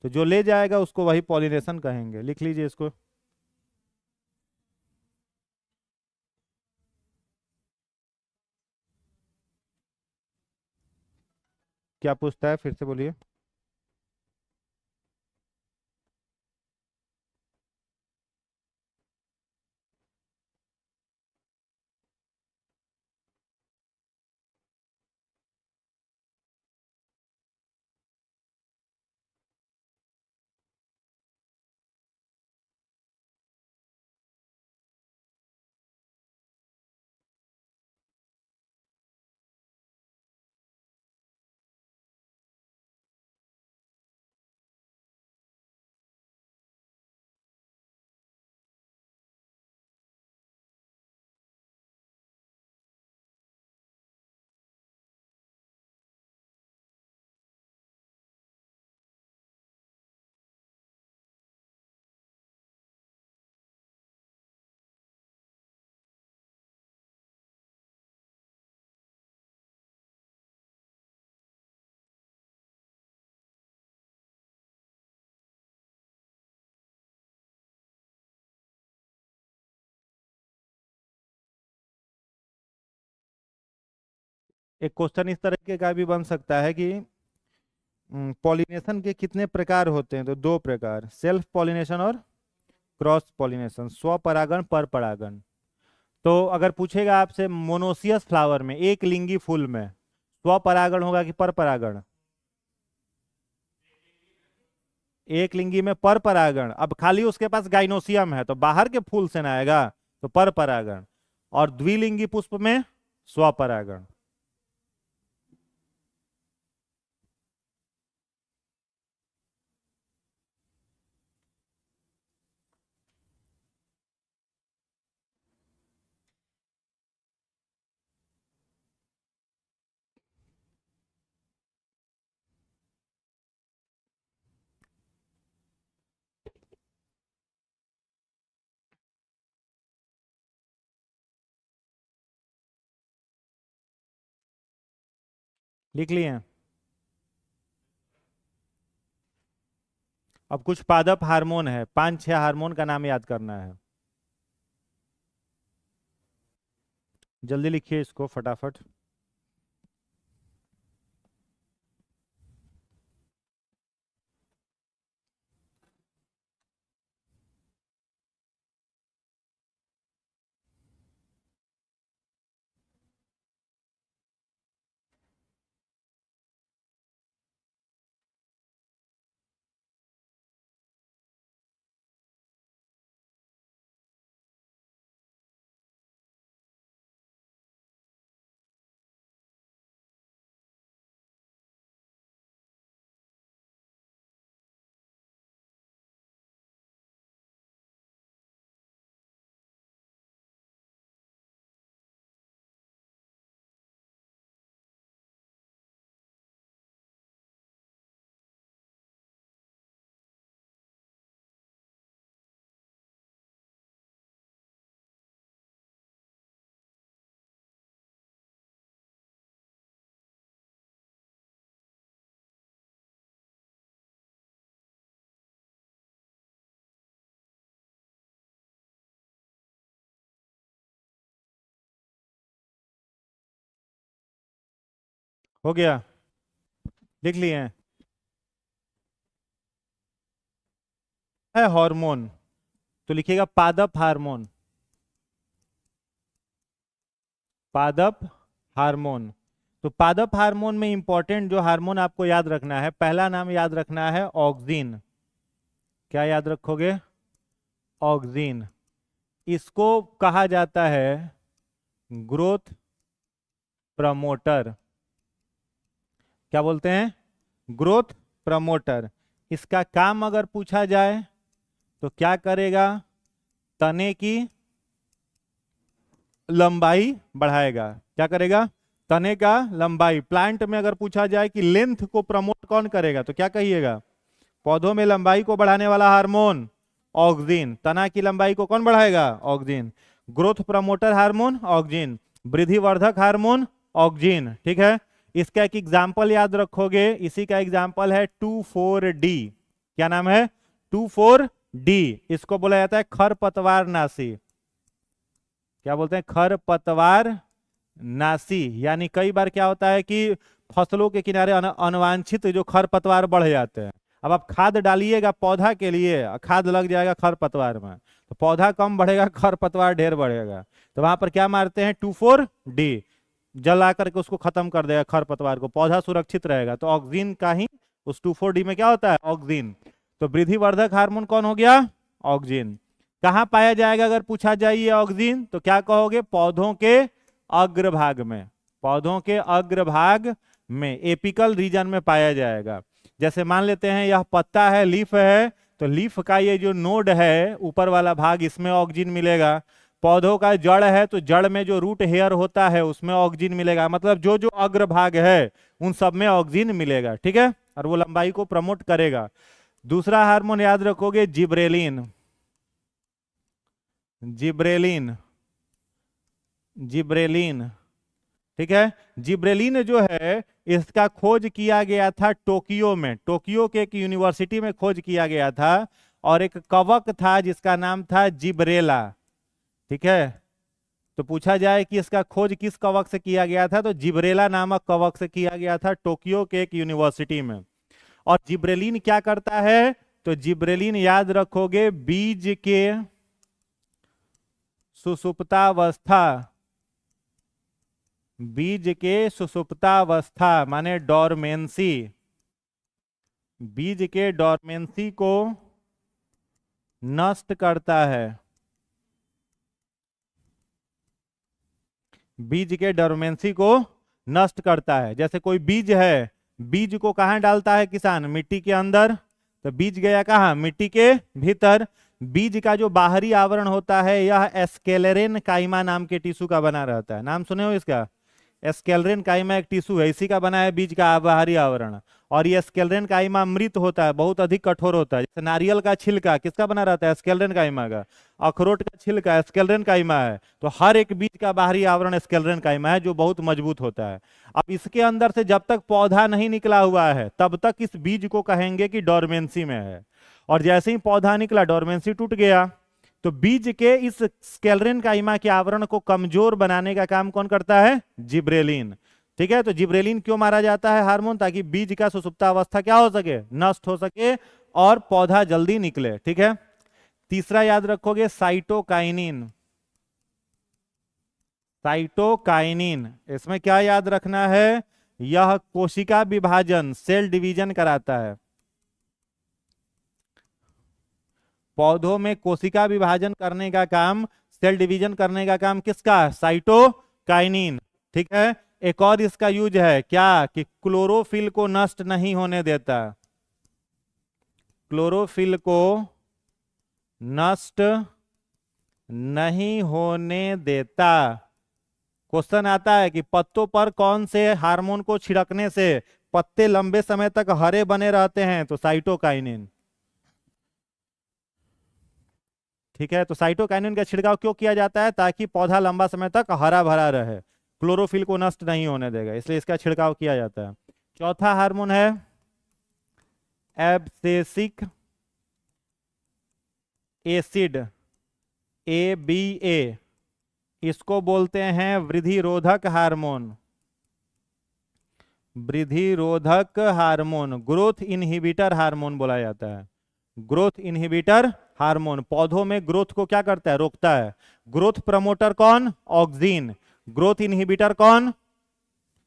तो जो ले जाएगा उसको वही पॉलिनेशन कहेंगे। लिख लीजिए इसको। क्या पूछता है, फिर से बोलिए। एक क्वेश्चन इस तरह का भी बन सकता है कि पॉलिनेशन के कितने प्रकार होते हैं? तो 2 प्रकार, सेल्फ पॉलिनेशन और क्रॉस पॉलिनेशन, स्व परागण, पर परागण। तो अगर पूछेगा आपसे मोनोसियस फ्लावर में, एक लिंगी फूल में, स्व परागण होगा कि पर परागण? एक लिंगी में पर परागण। अब खाली उसके पास गाइनोसियम है तो बाहर के फूल से ना आएगा, तो पर परागण। और द्विलिंगी पुष्प में स्व परागण। लिख लिए? अब कुछ पादप हार्मोन है, 5-6 हार्मोन का नाम याद करना है। जल्दी लिखिए इसको फटाफट। हो गया? लिख लिए हैं? है हार्मोन, तो लिखिएगा पादप हार्मोन। पादप हार्मोन। तो पादप हार्मोन में इंपॉर्टेंट जो हार्मोन आपको याद रखना है, पहला नाम याद रखना है ऑक्सिन। क्या याद रखोगे? ऑक्सिन। इसको कहा जाता है ग्रोथ प्रमोटर। क्या बोलते हैं? Growth promoter. इसका काम अगर पूछा जाए तो क्या करेगा? तने की लंबाई बढ़ाएगा। क्या करेगा? तने का लंबाई। प्लांट में अगर पूछा जाए कि लेंथ को प्रमोट कौन करेगा तो क्या कहिएगा? पौधों में लंबाई को बढ़ाने वाला हार्मोन ऑक्सिन। तना की लंबाई को कौन बढ़ाएगा? Auxin. Growth promoter hormone auxin. वृद्धिवर्धक हार्मोन ऑक्सिन। ठीक है, इसका एक एग्जाम्पल याद रखोगे, इसी का एग्जाम्पल है 2,4-D। क्या नाम है? 2,4-D। इसको बोला जाता है खरपतवार नाशी। क्या बोलते हैं? खरपतवार नाशी। यानी कई बार क्या होता है कि फसलों के किनारे अनवांछित जो खरपतवार बढ़ जाते हैं। अब आप खाद डालिएगा पौधा के लिए, खाद लग जाएगा खरपतवार में, तो पौधा कम बढ़ेगा, खरपतवार ढेर बढ़ेगा। तो वहां पर क्या मारते हैं? 2,4-D। जला करके उसको खत्म कर देगा खरपतवार को, पौधा सुरक्षित रहेगा। तो ऑक्सिन का ही उस 2,4-D में क्या होता है? ऑक्सिन। तो वृद्धिवर्धक हार्मोन कौन हो गया? ऑक्सिन। कहाँ पाया जाएगा अगर पूछा जाए ये ऑक्सिन, तो क्या कहोगे? पौधों के अग्रभाग में। पौधों के अग्रभाग में, एपिकल रीजन में पाया जाएगा। जैसे मान लेते हैं यह पत्ता है, लीफ है, तो लीफ का ये जो नोड है ऊपर वाला भाग, इसमें ऑक्सिन मिलेगा। पौधों का जड़ है तो जड़ में जो रूट हेयर होता है उसमें ऑक्सिन मिलेगा। मतलब जो जो अग्रभाग है उन सब में ऑक्सिन मिलेगा। ठीक है, और वो लंबाई को प्रमोट करेगा। दूसरा हार्मोन याद रखोगे जिब्रेलिन। जिब्रेलिन। जिब्रेलिन। ठीक है, जिब्रेलिन जो है इसका खोज किया गया था टोक्यो में। टोक्यो के एक यूनिवर्सिटी में खोज किया गया था, और एक कवक था जिसका नाम था जिब्रेला। ठीक है, तो पूछा जाए कि इसका खोज किस कवक से किया गया था, तो जिब्रेला नामक कवक से किया गया था टोक्यो के एक यूनिवर्सिटी में। और जिब्रेलिन क्या करता है? तो जिब्रेलिन याद रखोगे बीज के सुषुप्तावस्था। बीज के सुषुप्तावस्था माने डॉर्मेंसी। बीज के डॉर्मेंसी को नष्ट करता है। बीज के डॉर्मेंसी को नष्ट करता है। जैसे कोई बीज है, बीज को कहां डालता है किसान? मिट्टी के अंदर। तो बीज गया कहां? मिट्टी के भीतर। बीज का जो बाहरी आवरण होता है यह एस्केलेरेन काइमा नाम के टिश्यू का बना रहता है। नाम सुने हो इसका? एस्केलेरेन काइमा एक टिश्यू है, इसी का बना है बीज का बाहरी आवरण। और ये स्क्लेरेनकाइमा मृत होता है, बहुत अधिक कठोर होता है। जैसे नारियल का छिलका किसका बना रहता है? स्क्लेरेनकाइमा का। अखरोट का छिलका स्क्लेरेनकाइमा है। तो हर एक बीज का बाहरी आवरण स्क्लेरेनकाइमा है, जो बहुत मजबूत होता है। अब इसके अंदर से जब तक पौधा नहीं निकला हुआ है तब तक इस बीज को कहेंगे कि डोरमेंसी में है। और जैसे ही पौधा निकला, डोरमेंसी टूट गया। तो बीज के इस स्क्लेरेनकाइमा के आवरण को कमजोर बनाने का काम कौन करता है? जिब्रेलिन। ठीक है, तो जिब्रेलिन क्यों मारा जाता है हार्मोन? ताकि बीज का सुसुप्तावस्था क्या हो सके? नष्ट हो सके और पौधा जल्दी निकले। ठीक है, तीसरा याद रखोगे साइटोकाइनिन। साइटोकाइनिन, इसमें क्या याद रखना है? यह कोशिका विभाजन, सेल डिवीजन कराता है। पौधों में कोशिका विभाजन करने का काम, सेल डिवीजन करने का काम किसका? साइटोकाइनिन। ठीक है, एक और इसका यूज है क्या? कि क्लोरोफिल को नष्ट नहीं होने देता। क्लोरोफिल को नष्ट नहीं होने देता। क्वेश्चन आता है कि पत्तों पर कौन से हार्मोन को छिड़कने से पत्ते लंबे समय तक हरे बने रहते हैं? तो साइटोकाइनिन। ठीक है, तो साइटोकाइनिन का छिड़काव क्यों किया जाता है? ताकि पौधा लंबा समय तक हरा भरा रहे, क्लोरोफिल को नष्ट नहीं होने देगा, इसलिए इसका छिड़काव किया जाता है। चौथा हार्मोन है एब्सेसिक एसिड, ABA। इसको बोलते हैं वृद्धि रोधक हार्मोन। वृद्धि रोधक हार्मोन, ग्रोथ इनहिबिटर हार्मोन बोला जाता है। ग्रोथ इनहिबिटर हार्मोन पौधों में ग्रोथ को क्या करता है? रोकता है। ग्रोथ प्रमोटर कौन? ऑक्सिन। ग्रोथ इनहिबिटर कौन?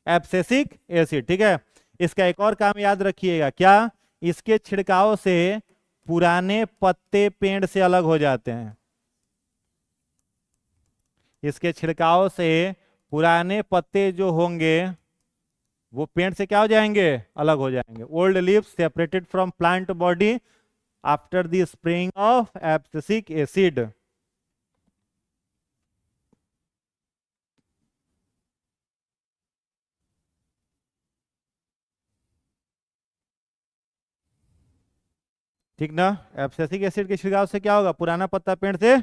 Abscisic acid. ठीक है, इसका एक और काम याद रखिएगा, क्या? इसके छिड़काव से पुराने पत्ते पेड़ से अलग हो जाते हैं। इसके छिड़काव से पुराने पत्ते जो होंगे वो पेड़ से क्या हो जाएंगे? अलग हो जाएंगे। Old leaves separated from plant body after the spraying of abscisic acid. ठीक ना? एब्सेसिक एसिड के छिड़काव से क्या होगा? पुराना पत्ता पेड़ से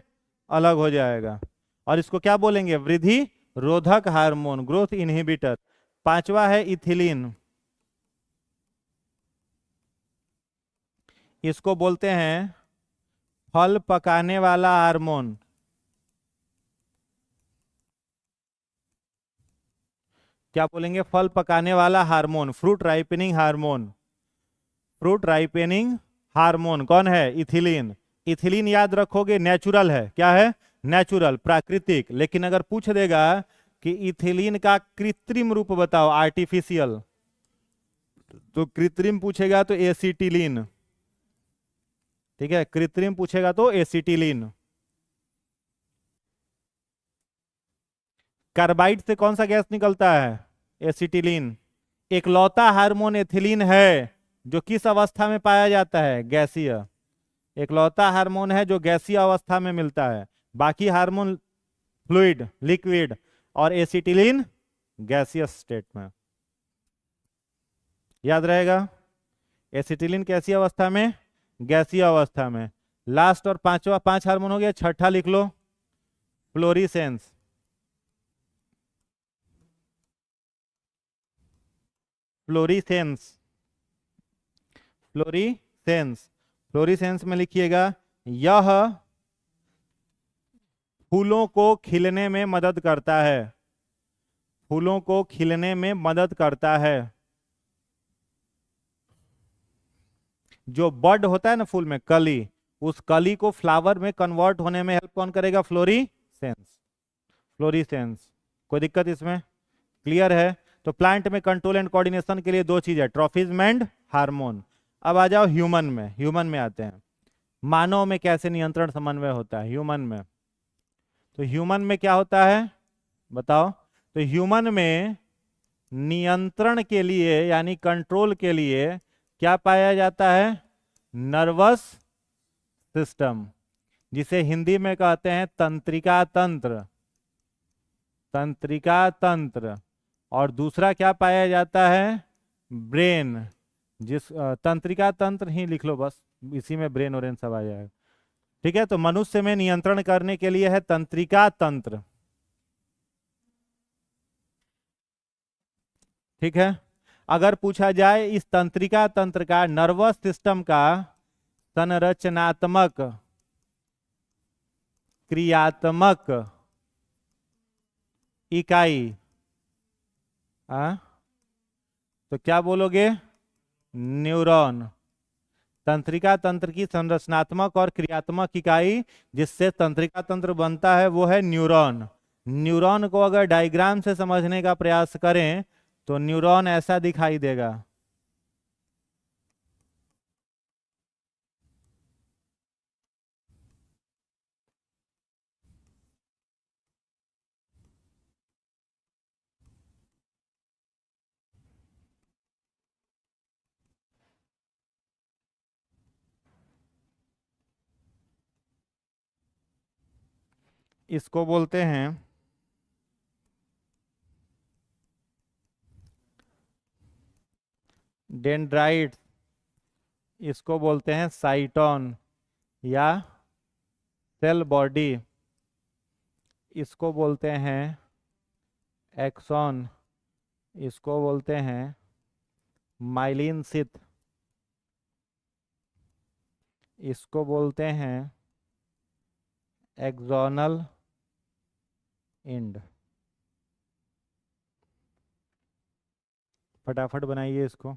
अलग हो जाएगा। और इसको क्या बोलेंगे? वृद्धि रोधक हार्मोन, ग्रोथ इनहिबिटर। पांचवा है इथिलीन। इसको बोलते हैं फल पकाने वाला हार्मोन। क्या बोलेंगे? फल पकाने वाला hormone, fruit ripening hormone. Fruit ripening hormone कौन है? इथिलीन। इथिलीन याद रखोगे नेचुरल है। क्या है? नेचुरल, प्राकृतिक। लेकिन अगर पूछ देगा कि इथिलीन का कृत्रिम रूप बताओ, आर्टिफिशियल, तो कृत्रिम पूछेगा तो एसिटिलीन। ठीक है, कृत्रिम पूछेगा तो एसिटिलीन। कार्बाइड से कौन सा गैस निकलता है? एसिटिलीन। एकलौता हार्मोन एथिलीन है जो किस अवस्था में पाया जाता है? गैसीय। एकलौता हार्मोन है जो गैसीय अवस्था में मिलता है। बाकी हार्मोन फ्लूइड, लिक्विड, और एसिटिलीन गैसियस स्टेट में। याद रहेगा, एसिटिलीन कैसी अवस्था में? गैसीय अवस्था में। लास्ट और पांचवा, 5 हार्मोन हो गया, छठा लिख लो, फ्लोरीसेंस। फ्लोरीसेंस, फ्लोरीसेंस, फ्लोरीसेंस में लिखिएगा, यह फूलों को खिलने में मदद करता है। फूलों को खिलने में मदद करता है। जो बड होता है ना फूल में, कली, उस कली को फ्लावर में कन्वर्ट होने में हेल्प कौन करेगा? फ्लोरीसेंस। फ्लोरीसेंस। कोई दिक्कत इसमें? क्लियर है? तो प्लांट में कंट्रोल एंड कोऑर्डिनेशन के लिए 2 चीज है, ट्रॉफिज्म एंड हार्मोन। अब आ जाओ ह्यूमन में। ह्यूमन में आते हैं, मानव में कैसे नियंत्रण समन्वय होता है ह्यूमन में। तो ह्यूमन में क्या होता है बताओ? तो ह्यूमन में नियंत्रण के लिए यानी कंट्रोल के लिए क्या पाया जाता है? नर्वस सिस्टम, जिसे हिंदी में कहते हैं तंत्रिका तंत्र। तंत्रिका तंत्र। और दूसरा क्या पाया जाता है? ब्रेन, तंत्रिका तंत्र ही लिख लो बस, इसी में ब्रेन ओरेन सब आ जाएगा। ठीक है, तो मनुष्य में नियंत्रण करने के लिए है तंत्रिका तंत्र। ठीक है, अगर पूछा जाए इस तंत्रिका तंत्र का, नर्वस सिस्टम का संरचनात्मक क्रियात्मक इकाई, तो क्या बोलोगे? न्यूरॉन। तंत्रिका तंत्र की संरचनात्मक और क्रियात्मक इकाई जिससे तंत्रिका तंत्र बनता है वो है न्यूरॉन। न्यूरॉन को अगर डायग्राम से समझने का प्रयास करें तो न्यूरॉन ऐसा दिखाई देगा। इसको बोलते हैं डेंड्राइट्स, इसको बोलते हैं साइटोन या सेल बॉडी, इसको बोलते हैं एक्सॉन, इसको बोलते हैं माइलिन शीथ, इसको बोलते हैं एक्सोनल एंड। फटाफट बनाइए इसको।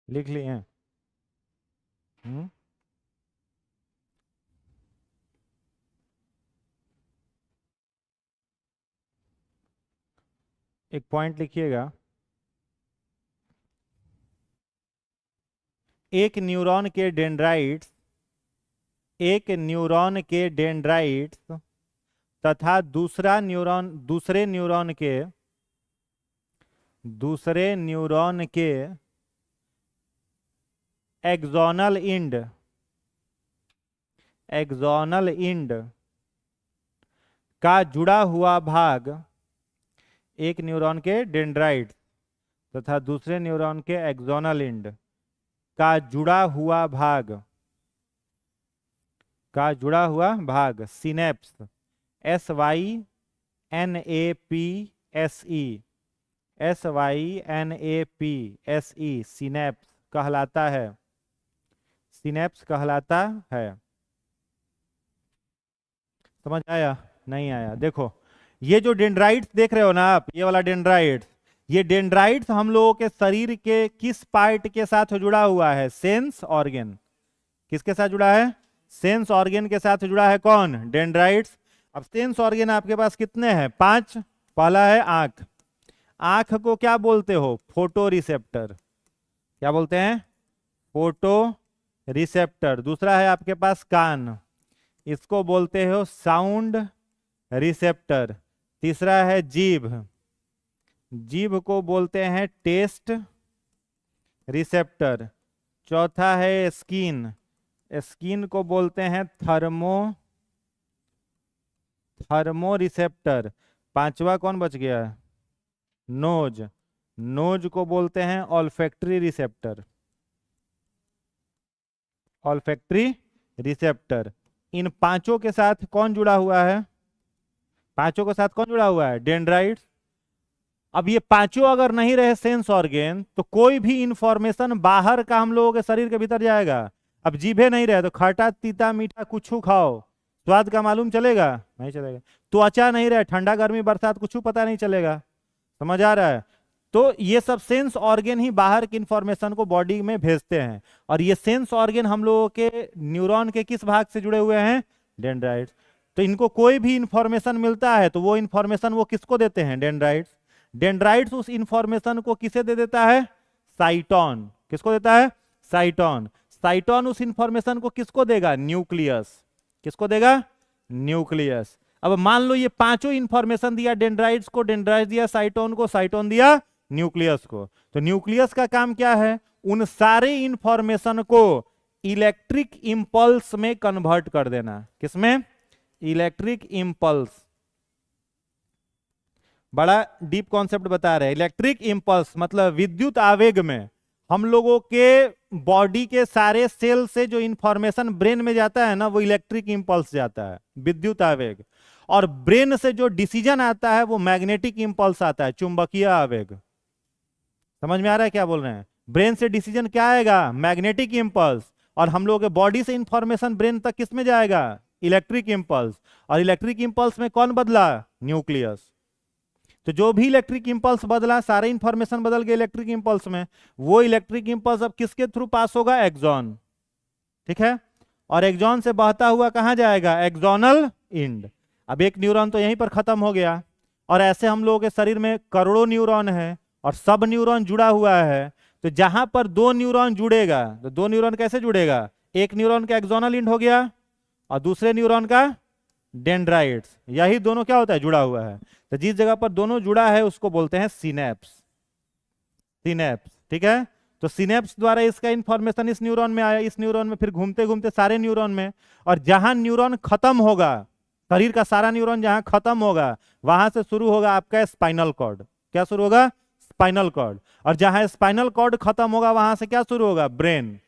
लिख लिए हैं? एक पॉइंट लिखिएगा, एक न्यूरॉन के डेंड्राइट्स, एक न्यूरॉन के डेंड्राइट्स तथा दूसरे न्यूरॉन के एक्सोनल इंड का जुड़ा हुआ भाग, एक न्यूरॉन के डेंड्राइट तथा दूसरे न्यूरॉन के एक्सोनल इंड का जुड़ा हुआ भाग सिनेप्स, SYNAPSE सिनेप्स कहलाता है। सिनेप्स कहलाता है। समझ आया? नहीं आया? देखो, ये जो डेंड्राइट्स देख रहे हो ना आप, ये वाला डेंड्राइट्स, ये डेंड्राइट्स हम लोगों के शरीर के किस पार्ट के साथ जुड़ा हुआ है? Sense organ. किसके साथ जुड़ा है? सेंस ऑर्गन के साथ जुड़ा है। कौन? डेंड्राइट्स। अब सेंस ऑर्गन आपके पास कितने हैं? 5। पहला है आंख। आंख को क्या बोलते हो? Photo receptor. क्या बोलते हैं? Photo receptor. दूसरा है आपके पास कान, इसको बोलते हो साउंड रिसेप्टर। तीसरा है जीभ, जीभ को बोलते हैं टेस्ट रिसेप्टर। चौथा है स्किन, स्किन को बोलते हैं थर्मो रिसेप्टर। पांचवा कौन बच गया? नोज, नोज को बोलते हैं ऑल्फैक्टरी रिसेप्टर। Olfactory receptor. इन पांचों के साथ कौन जुड़ा हुआ है? पांचों के साथ कौन जुड़ा हुआ है? डेंड्राइट्स। अब ये पांचों अगर नहीं रहे सेंस ऑर्गन, तो कोई भी इंफॉर्मेशन बाहर का हम लोगों के शरीर के भीतर जाएगा। अब जीभे नहीं रहे तो खट्टा तीता मीठा कुछ खाओ, स्वाद का मालूम चलेगा? नहीं चलेगा। त्वचा नहीं रहे, ठंडा गर्मी बरसात कुछ पता नहीं चलेगा। समझ आ रहा है? तो ये सब सेंस ऑर्गन ही बाहर की इंफॉर्मेशन को बॉडी में भेजते हैं। और ये सेंस ऑर्गन हम लोगों के न्यूरॉन के किस भाग से जुड़े हुए हैं? डेंड्राइट्स। तो इनको कोई भी इंफॉर्मेशन मिलता है तो वो इंफॉर्मेशन वो किसको देते हैं? डेंड्राइट्स। डेंड्राइट्स उस इंफॉर्मेशन को किसे दे देता है? साइटोन। किसको देता है? साइटोन। साइटोन उस इंफॉर्मेशन को किसको देगा? न्यूक्लियस। किसको देगा? न्यूक्लियस। अब मान लो ये पांचों इंफॉर्मेशन दिया डेंड्राइट्स को, डेंड्राइट्स दिया साइटोन को, साइटोन दिया न्यूक्लियस को। तो न्यूक्लियस का काम क्या है? उन सारे इंफॉर्मेशन को इलेक्ट्रिक इंपल्स में कन्वर्ट कर देना। किसमें? Electric impulse. बड़ा डीप कॉन्सेप्ट बता रहे हैं। इलेक्ट्रिक इंपल्स मतलब विद्युत आवेग में हम लोगों के बॉडी के सारे सेल से जो इंफॉर्मेशन ब्रेन में जाता है ना, वो इलेक्ट्रिक इंपल्स जाता है, विद्युत आवेग। और ब्रेन से जो डिसीजन आता है वो मैग्नेटिक इंपल्स आता है, चुंबकीय आवेग। समझ में आ रहा है क्या बोल रहे हैं? ब्रेन से डिसीजन क्या आएगा? Magnetic impulse. और हम लोग के बॉडी से इंफॉर्मेशन ब्रेन तक किस में जाएगा? Electric impulse. और इलेक्ट्रिक इंपल्स में कौन बदला? न्यूक्लियस। तो जो भी इलेक्ट्रिक इंपल्स बदला, सारे इंफॉर्मेशन बदल गए इलेक्ट्रिक इंपल्स में। वो इलेक्ट्रिक इंपल्स अब किसके थ्रू पास होगा? एक्सॉन। ठीक है। और एक्सॉन से बहता हुआ कहां जाएगा? Axonal end. अब एक न्यूरॉन तो यहीं पर खत्म हो गया। और ऐसे हम लोगों के शरीर में करोड़ों न्यूरॉन है और सब न्यूरॉन जुड़ा हुआ है। तो जहां पर दो न्यूरॉन जुड़ेगा, तो दो न्यूरॉन कैसे जुड़ेगा? एक न्यूरॉन का एक्सोनल इंड हो गया और दूसरे न्यूरॉन का डेंड्राइट्स। यही दोनों क्या होता है? जुड़ा हुआ है। तो जिस जगह पर दोनों जुड़ा है उसको बोलते हैं सिनेप्स। सिनेप्स। ठीक है। तो सिनेप्स द्वारा इसका इंफॉर्मेशन इस न्यूरॉन में आया, इस न्यूरॉन में, फिर घूमते घूमते सारे न्यूरॉन में। और जहां न्यूरॉन खत्म होगा, शरीर का सारा न्यूरॉन जहां खत्म होगा, वहां से शुरू होगा आपका स्पाइनल कॉर्ड। क्या शुरू होगा? Spinal cord. और जहां स्पाइनल कॉर्ड खत्म होगा वहां से क्या शुरू होगा? ब्रेन।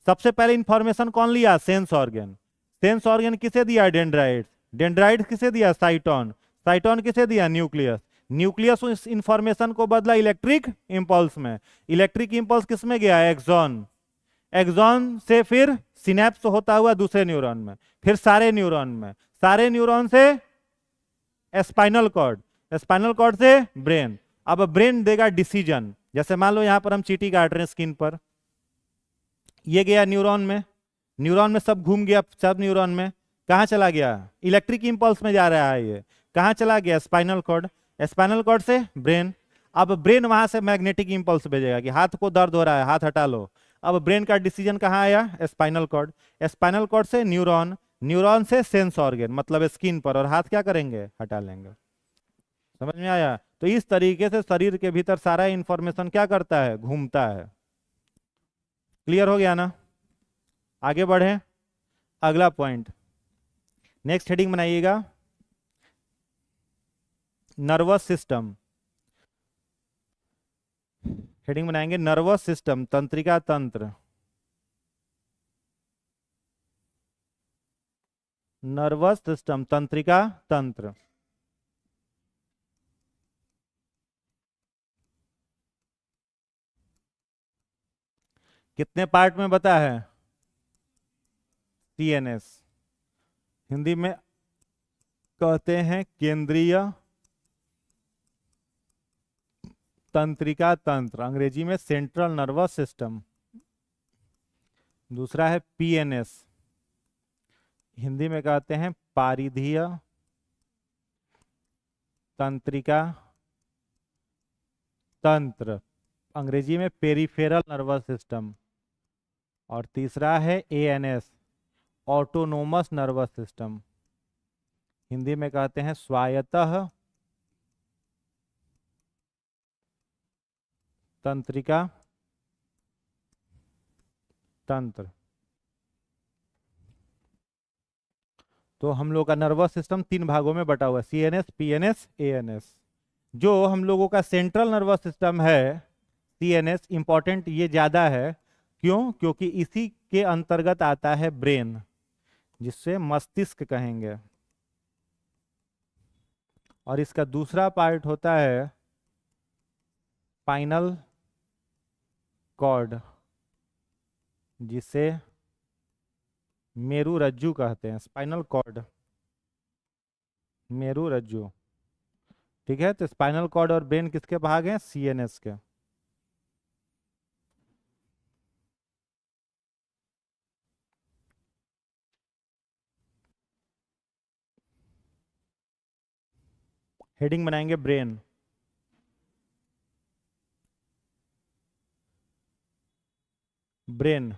सबसे पहले इंफॉर्मेशन कौन लिया? Sense organ. सेंस ऑर्गन किसे दिया? डेंड्राइट्स। डेंड्राइट्स किसे दिया? साइटोन। साइटोन किसे दिया? न्यूक्लियस। न्यूक्लियस उस इंफॉर्मेशन को बदला इलेक्ट्रिक इंपल्स में। इलेक्ट्रिक इंपल्स किस में गया? एक्सॉन। एक्सॉन से फिर सिनेप्स होता हुआ दूसरे न्यूरॉन में, फिर सारे न्यूरॉन में, सारे न्यूरॉन से स्पाइनल कॉर्ड, स्पाइनल कॉर्ड से ब्रेन। अब ब्रेन देगा डिसीजन। जैसे मान लो यहां पर हम चींटी काट रहे हैं स्किन पर, ये गया न्यूरॉन में, न्यूरॉन में सब घूम गया, सब न्यूरॉन में कहां चला गया? इलेक्ट्रिक इंपल्स में जा रहा है। ये कहां चला गया? Spinal cord. स्पाइनल कॉर्ड से ब्रेन। अब ब्रेन वहां से मैग्नेटिक इंपल्स भेजेगा कि हाथ को दर्द हो रहा है, हाथ हटा लो। अब ब्रेन का डिसीजन कहां आया? Spinal cord. स्पाइनल कॉर्ड से न्यूरॉन, न्यूरॉन से सेंस ऑर्गन मतलब स्किन पर, और हाथ क्या करेंगे? हटा लेंगे। समझ में आया? तो इस तरीके से शरीर के भीतर सारा इंफॉर्मेशन क्या करता है? घूमता है। क्लियर हो गया ना? आगे बढ़े, अगला पॉइंट, नेक्स्ट हेडिंग बनाइएगा, नर्वस सिस्टम। हेडिंग बनाएंगे नर्वस सिस्टम, तंत्रिका तंत्र। नर्वस सिस्टम, तंत्रिका तंत्र। कितने पार्ट में बता है? सीएनएस। हिंदी में कहते हैं केंद्रीय तंत्रिका तंत्र, अंग्रेजी में सेंट्रल नर्वस सिस्टम। दूसरा है पीएनएस, हिंदी में कहते हैं पारिधीय तंत्रिका तंत्र, अंग्रेजी में पेरिफेरल नर्वस सिस्टम। और तीसरा है ANS, autonomous nervous system, Hindi में कहते हैं स्वायत्तः तंत्रिका तंत्र। तो हम लोग का नर्वस सिस्टम तीन भागों में बटा हुआ है, सीएनएस, पीएनएस, एएनएस। जो हम लोगों का सेंट्रल नर्वस सिस्टम है, सीएनएस, इंपॉर्टेंट ये ज्यादा है। क्यों? क्योंकि इसी के अंतर्गत आता है ब्रेन, जिससे मस्तिष्क कहेंगे। और इसका दूसरा पार्ट होता है स्पाइनल कॉर्ड, जिसे मेरू रज्जु कहते हैं, स्पाइनल कॉर्ड, मेरू रज्जु। ठीक है, तो स्पाइनल कॉर्ड और ब्रेन किसके भाग हैं? सीएनएस के। हेडिंग बनाएंगे ब्रेन। ब्रेन,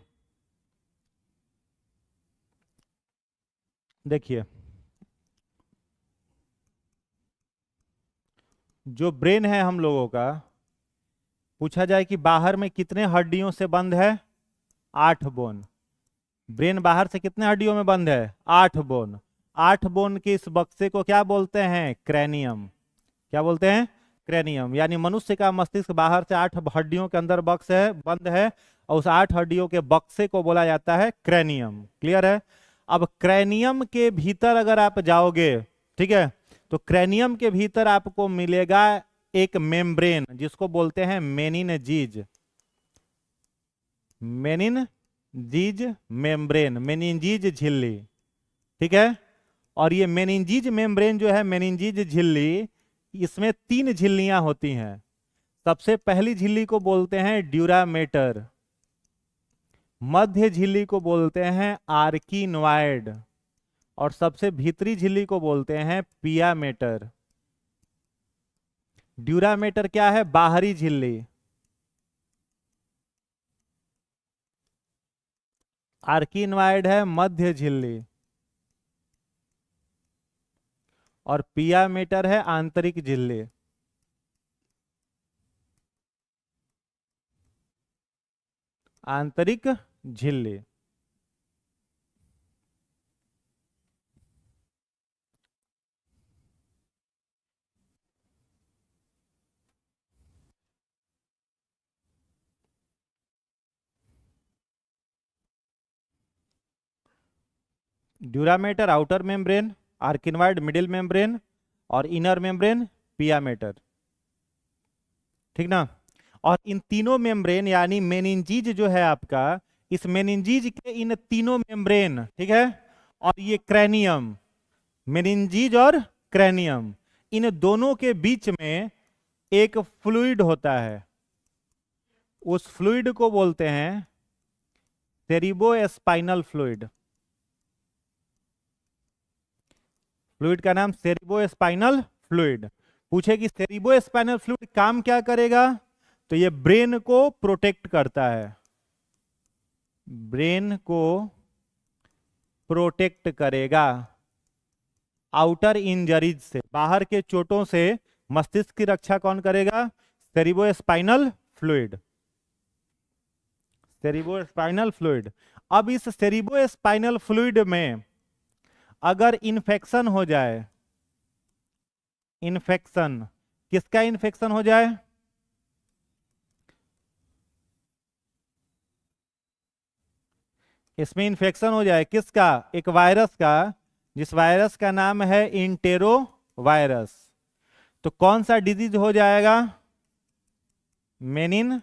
देखिए जो ब्रेन है हम लोगों का, पूछा जाए कि बाहर में कितने हड्डियों से बंद है? 8 बोन। ब्रेन बाहर से कितने हड्डियों में बंद है? 8 बोन। 8 बोन के इस बक्से को क्या बोलते हैं? क्रैनियम। क्या बोलते हैं? क्रैनियम। यानी मनुष्य का मस्तिष्क बाहर से 8 हड्डियों के अंदर बक्स है, बंद है, और उस 8 हड्डियों के बक्से को बोला जाता है क्रैनियम। क्लियर है? अब क्रैनियम के भीतर अगर आप जाओगे, ठीक है, तो क्रैनियम के भीतर आपको मिलेगा एक मेम्ब्रेन जिसको बोलते हैं मेनिनजीज। मेनिनजीज मेम्ब्रेन, मेनिनजीज झिल्ली। ठीक है, और ये मेनिनजीज मेम्ब्रेन जो है, मेनिनजीज झिल्ली, इसमें 3 झिल्लियां होती हैं। सबसे पहली झिल्ली को बोलते हैं ड्यूरामेटर, मध्य झिल्ली को बोलते हैं आर्किनोइड, और सबसे भीतरी झिल्ली को बोलते हैं पियामेटर। ड्यूरामेटर क्या है? बाहरी झिल्ली। आर्किनोइड है मध्य झिल्ली, और पियामेटर है आंतरिक झिल्ली। आंतरिक झिल्ली। Dura mater outer membrane, arachnoid middle membrane, और इनर मेम्ब्रेन पियामेटर। ठीक ना? और इन तीनों मेम्ब्रेन यानी मेनिनजीज जो है आपका, इस मेनिनजीज के इन तीनों मेम्ब्रेन, ठीक है, और ये क्रैनियम, मेनिनजीज और क्रैनियम, इन दोनों के बीच में एक फ्लूइड होता है। उस फ्लूइड को बोलते हैं सेरिबोस्पाइनल फ्लूइड। फ्लूइड का नाम सेरिबोस्पाइनल फ्लूइड। पूछे कि सेरिबोस्पाइनल फ्लूइड काम क्या करेगा? तो ये ब्रेन को प्रोटेक्ट करता है, ब्रेन को प्रोटेक्ट करेगा आउटर इंजरीज से, बाहर के चोटों से मस्तिष्क की रक्षा कौन करेगा? सेरिबोस्पाइनल फ्लूइड। सेरिबोस्पाइनल फ्लूइड। अब इस सेरिबोस्पाइनल फ्लूइड में अगर इन्फेक्शन हो जाए, इन्फेक्शन, किसका इन्फेक्शन हो जाए? इसमें इन्फेक्शन हो जाए किसका? एक वायरस का, जिस वायरस का नाम है इंटेरो वायरस। तो कौन सा डिजीज हो जाएगा? मेनिनजाइटिस।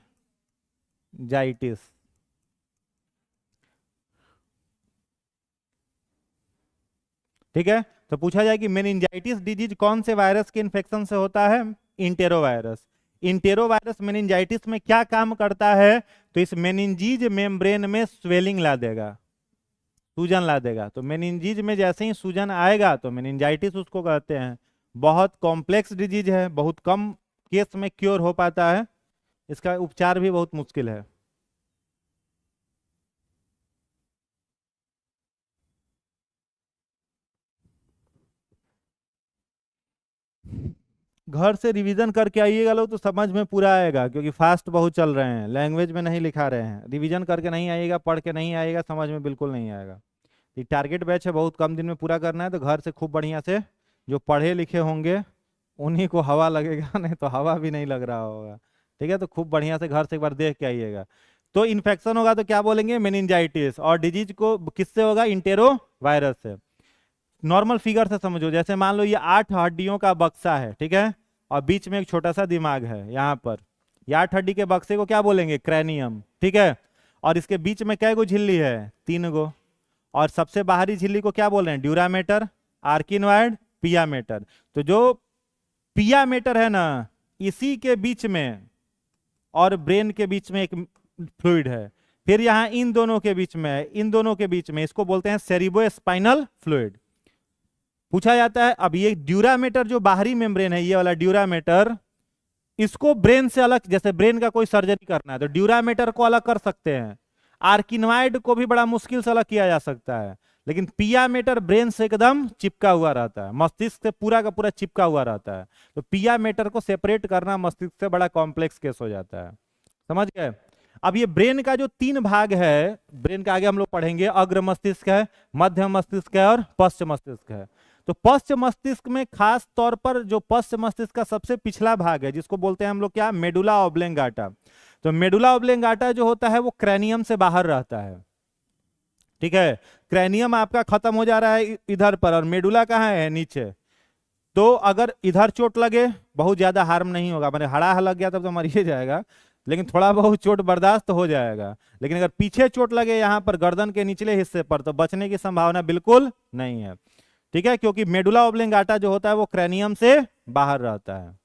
ठीक है, तो पूछा जाए कि मेनिनजाइटिस डिजीज कौन से वायरस के इन्फेक्शन से होता है? Intero virus. Intero virus meningitis में क्या काम करता है? तो इस मेनिनजीज मेम्ब्रेन में स्वेलिंग ला देगा, सूजन ला देगा। तो मेनिनजीज में जैसे ही सूजन आएगा तो मेनिनजाइटिस उसको कहते हैं। बहुत कॉम्प्लेक्स डिजीज है, बहुत कम केस में क्योर हो पाता है, इसका उपचार भी बहुत मुश्किल है। घर से रिवीजन करके आइएगा लोग तो समझ में पूरा आएगा, क्योंकि फास्ट बहुत चल रहे हैं, लैंग्वेज में नहीं लिखा रहे हैं। रिवीजन करके नहीं आइएगा, पढ़ के नहीं आइएगा, समझ में बिल्कुल नहीं आएगा। ये टारगेट बैच है, बहुत कम दिन में पूरा करना है, तो घर से खूब बढ़िया से जो पढ़े लिखे होंगे उन्हीं को हवा लगेगा, नहीं तो हवा भी नहीं लग रहा होगा। ठीक है, तो खूब बढ़िया से घर से एक बार देख के आइएगा। तो इन्फेक्शन होगा तो क्या बोलेंगे? मेनिनजाइटिस। और डिजीज को किससे होगा? इंटेरो वायरस से। नॉर्मल फिगर से समझो, जैसे मान लो ये 8 हड्डियों का बक्सा है, ठीक है, और बीच में एक छोटा सा दिमाग है यहाँ पर। ये 8 हड्डी के बक्से को क्या बोलेंगे? क्रैनियम। ठीक है, और इसके बीच में कै गो झिल्ली है? 3 गो। और सबसे बाहरी झिल्ली को क्या बोल रहे हैं, ड्यूरामेटर, आर्किनॉइड, पियामेटर। तो जो पियामेटर है ना, इसी के बीच में और ब्रेन के बीच में एक फ्लूइड है, फिर यहां इन दोनों के बीच में, इन दोनों के बीच में, इसको बोलते हैं सेरिब्रोस्पाइनल फ्लूइड। पूछा जाता है अब ये ड्यूरामेटर जो बाहरी मेम्ब्रेन है, ये वाला ड्यूरामेटर, इसको ब्रेन से अलग, जैसे ब्रेन का कोई सर्जरी करना है तो ड्यूरामेटर को अलग कर सकते हैं, आर्किनॉइड को भी बड़ा मुश्किल से अलग किया जा सकता है, लेकिन पियामेटर ब्रेन से एकदम चिपका हुआ रहता है, मस्तिष्क से पूरा का पूरा चिपका हुआ रहता है। तो पियामेटर को सेपरेट करना मस्तिष्क से बड़ा कॉम्प्लेक्स केस हो जाता है। समझ गए। अब ये ब्रेन का जो 3 भाग है, ब्रेन का आगे हम लोग पढ़ेंगे, अग्र मस्तिष्क है, मध्य मस्तिष्क है और पश्च मस्तिष्क है। तो पश्च मस्तिष्क में खास तौर पर जो पश्च मस्तिष्क का सबसे पिछला भाग है, जिसको बोलते हैं हम लोग क्या, मेडुला ऑब्लेंगाटा। तो मेडुला ऑब्लेंगाटा जो होता है वो क्रैनियम से बाहर रहता है, ठीक है। क्रैनियम आपका खत्म हो जा रहा है इधर पर, और मेडुला कहाँ है, नीचे। तो अगर इधर चोट लगे, बहुत ज्यादा हार्म नहीं होगा, मैंने हड़ा लग गया तब तो मरिए जाएगा, लेकिन थोड़ा बहुत चोट बर्दाश्त हो जाएगा। लेकिन अगर पीछे चोट लगे यहाँ पर गर्दन के निचले हिस्से पर, तो बचने की संभावना बिल्कुल नहीं है, ठीक है, क्योंकि मेडुला ऑब्लेंगाटा जो होता है वो क्रैनियम से बाहर रहता है।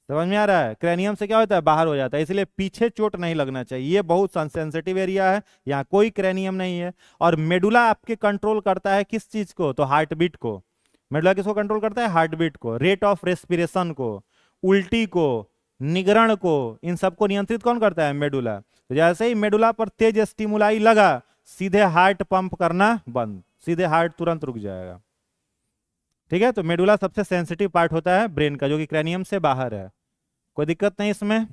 समझ में आ रहा है, क्रैनियम से क्या होता है, बाहर हो जाता है, इसलिए पीछे चोट नहीं लगना चाहिए। ये बहुत सेंसिटिव एरिया है, यहाँ कोई क्रैनियम नहीं है। और मेडुला आपके कंट्रोल करता है किस चीज को, तो हार्ट बीट को। मेडुला किसको कंट्रोल करता है, हार्ट बीट को, रेट ऑफ रेस्पिरेशन को, उल्टी को, निगरण को, इन सबको नियंत्रित कौन करता है, मेडुला। तो जैसे ही मेडुला पर तेज स्टिमुलाई लगा, सीधे हार्ट पंप करना बंद, सीधे हार्ट तुरंत रुक जाएगा, ठीक है। तो मेडुला सबसे सेंसिटिव पार्ट होता है ब्रेन का, जो कि क्रैनियम से बाहर है, कोई दिक्कत नहीं इसमें।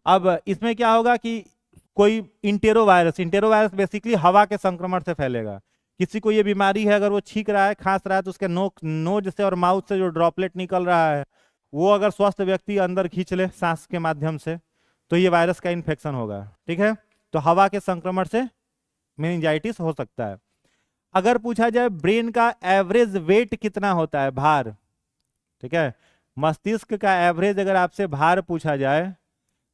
अब इसमें क्या होगा कि कोई इंटेरोवायरस बेसिकली हवा के संक्रमण से फैलेगा। किसी को ये बीमारी है, अगर वो छींक रहा है, खांस रहा है, तो उसके नोज से और माउथ से जो ड्रॉपलेट निकल रहा है, वो अगर स्वस्थ व्यक्ति अंदर खींच ले सांस के माध्यम से, तो ये वायरस का इन्फेक्शन होगा, ठीक है। तो हवा के संक्रमण से मेनिंजाइटिस हो सकता है। अगर पूछा जाए ब्रेन का एवरेज वेट कितना होता है, भार, ठीक है, मस्तिष्क का एवरेज अगर आपसे भार पूछा जाए,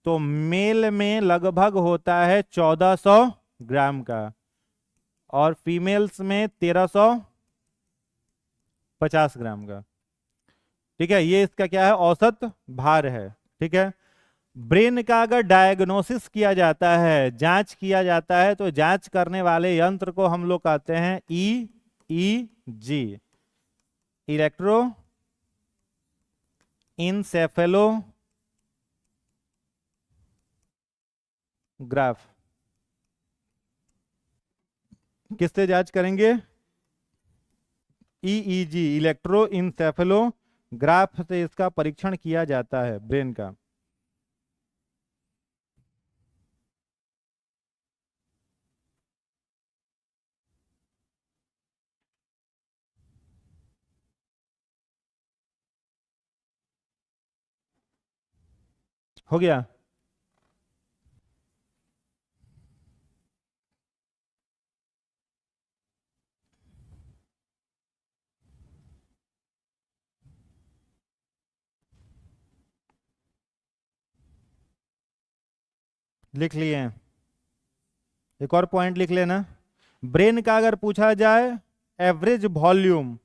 तो मेल में लगभग होता है 1400 ग्राम का, और फीमेल्स में 1350 ग्राम का, ठीक है। ये इसका क्या है, औसत भार है, ठीक है। ब्रेन का अगर डायग्नोसिस किया जाता है, जांच किया जाता है, तो जांच करने वाले यंत्र को हम लोग कहते हैं ईईजी, इलेक्ट्रो इंसेफेलोग्राफ। किससे जांच करेंगे, ईईजी, इलेक्ट्रो इंसेफेलोग्राफ से इसका परीक्षण किया जाता है ब्रेन का। हो गया। लिख लिए, एक और पॉइंट लिख लेना। ब्रेन का अगर पूछा जाए एवरेज वॉल्यूम,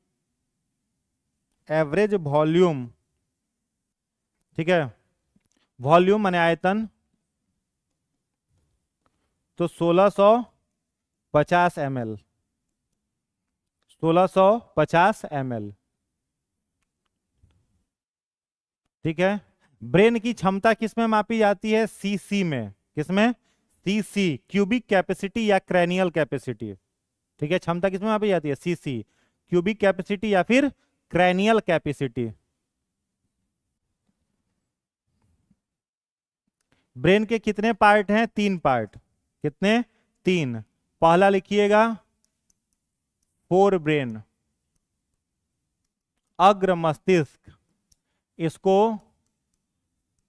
एवरेज वॉल्यूम, ठीक है, वॉल्यूम माने आयतन, तो 1650 ml, 1650 ml, ठीक है। ब्रेन की क्षमता किसमें मापी जाती है, सीसी में, किसमें, सीसी, क्यूबिक कैपेसिटी या क्रैनियल कैपेसिटी, ठीक है। क्षमता किसमें मापी जाती है, सीसी, क्यूबिक कैपेसिटी या फिर क्रैनियल कैपेसिटी। ब्रेन के कितने पार्ट हैं, 3 पार्ट, कितने, 3। पहला लिखिएगा फोर ब्रेन, अग्र मस्तिष्क, इसको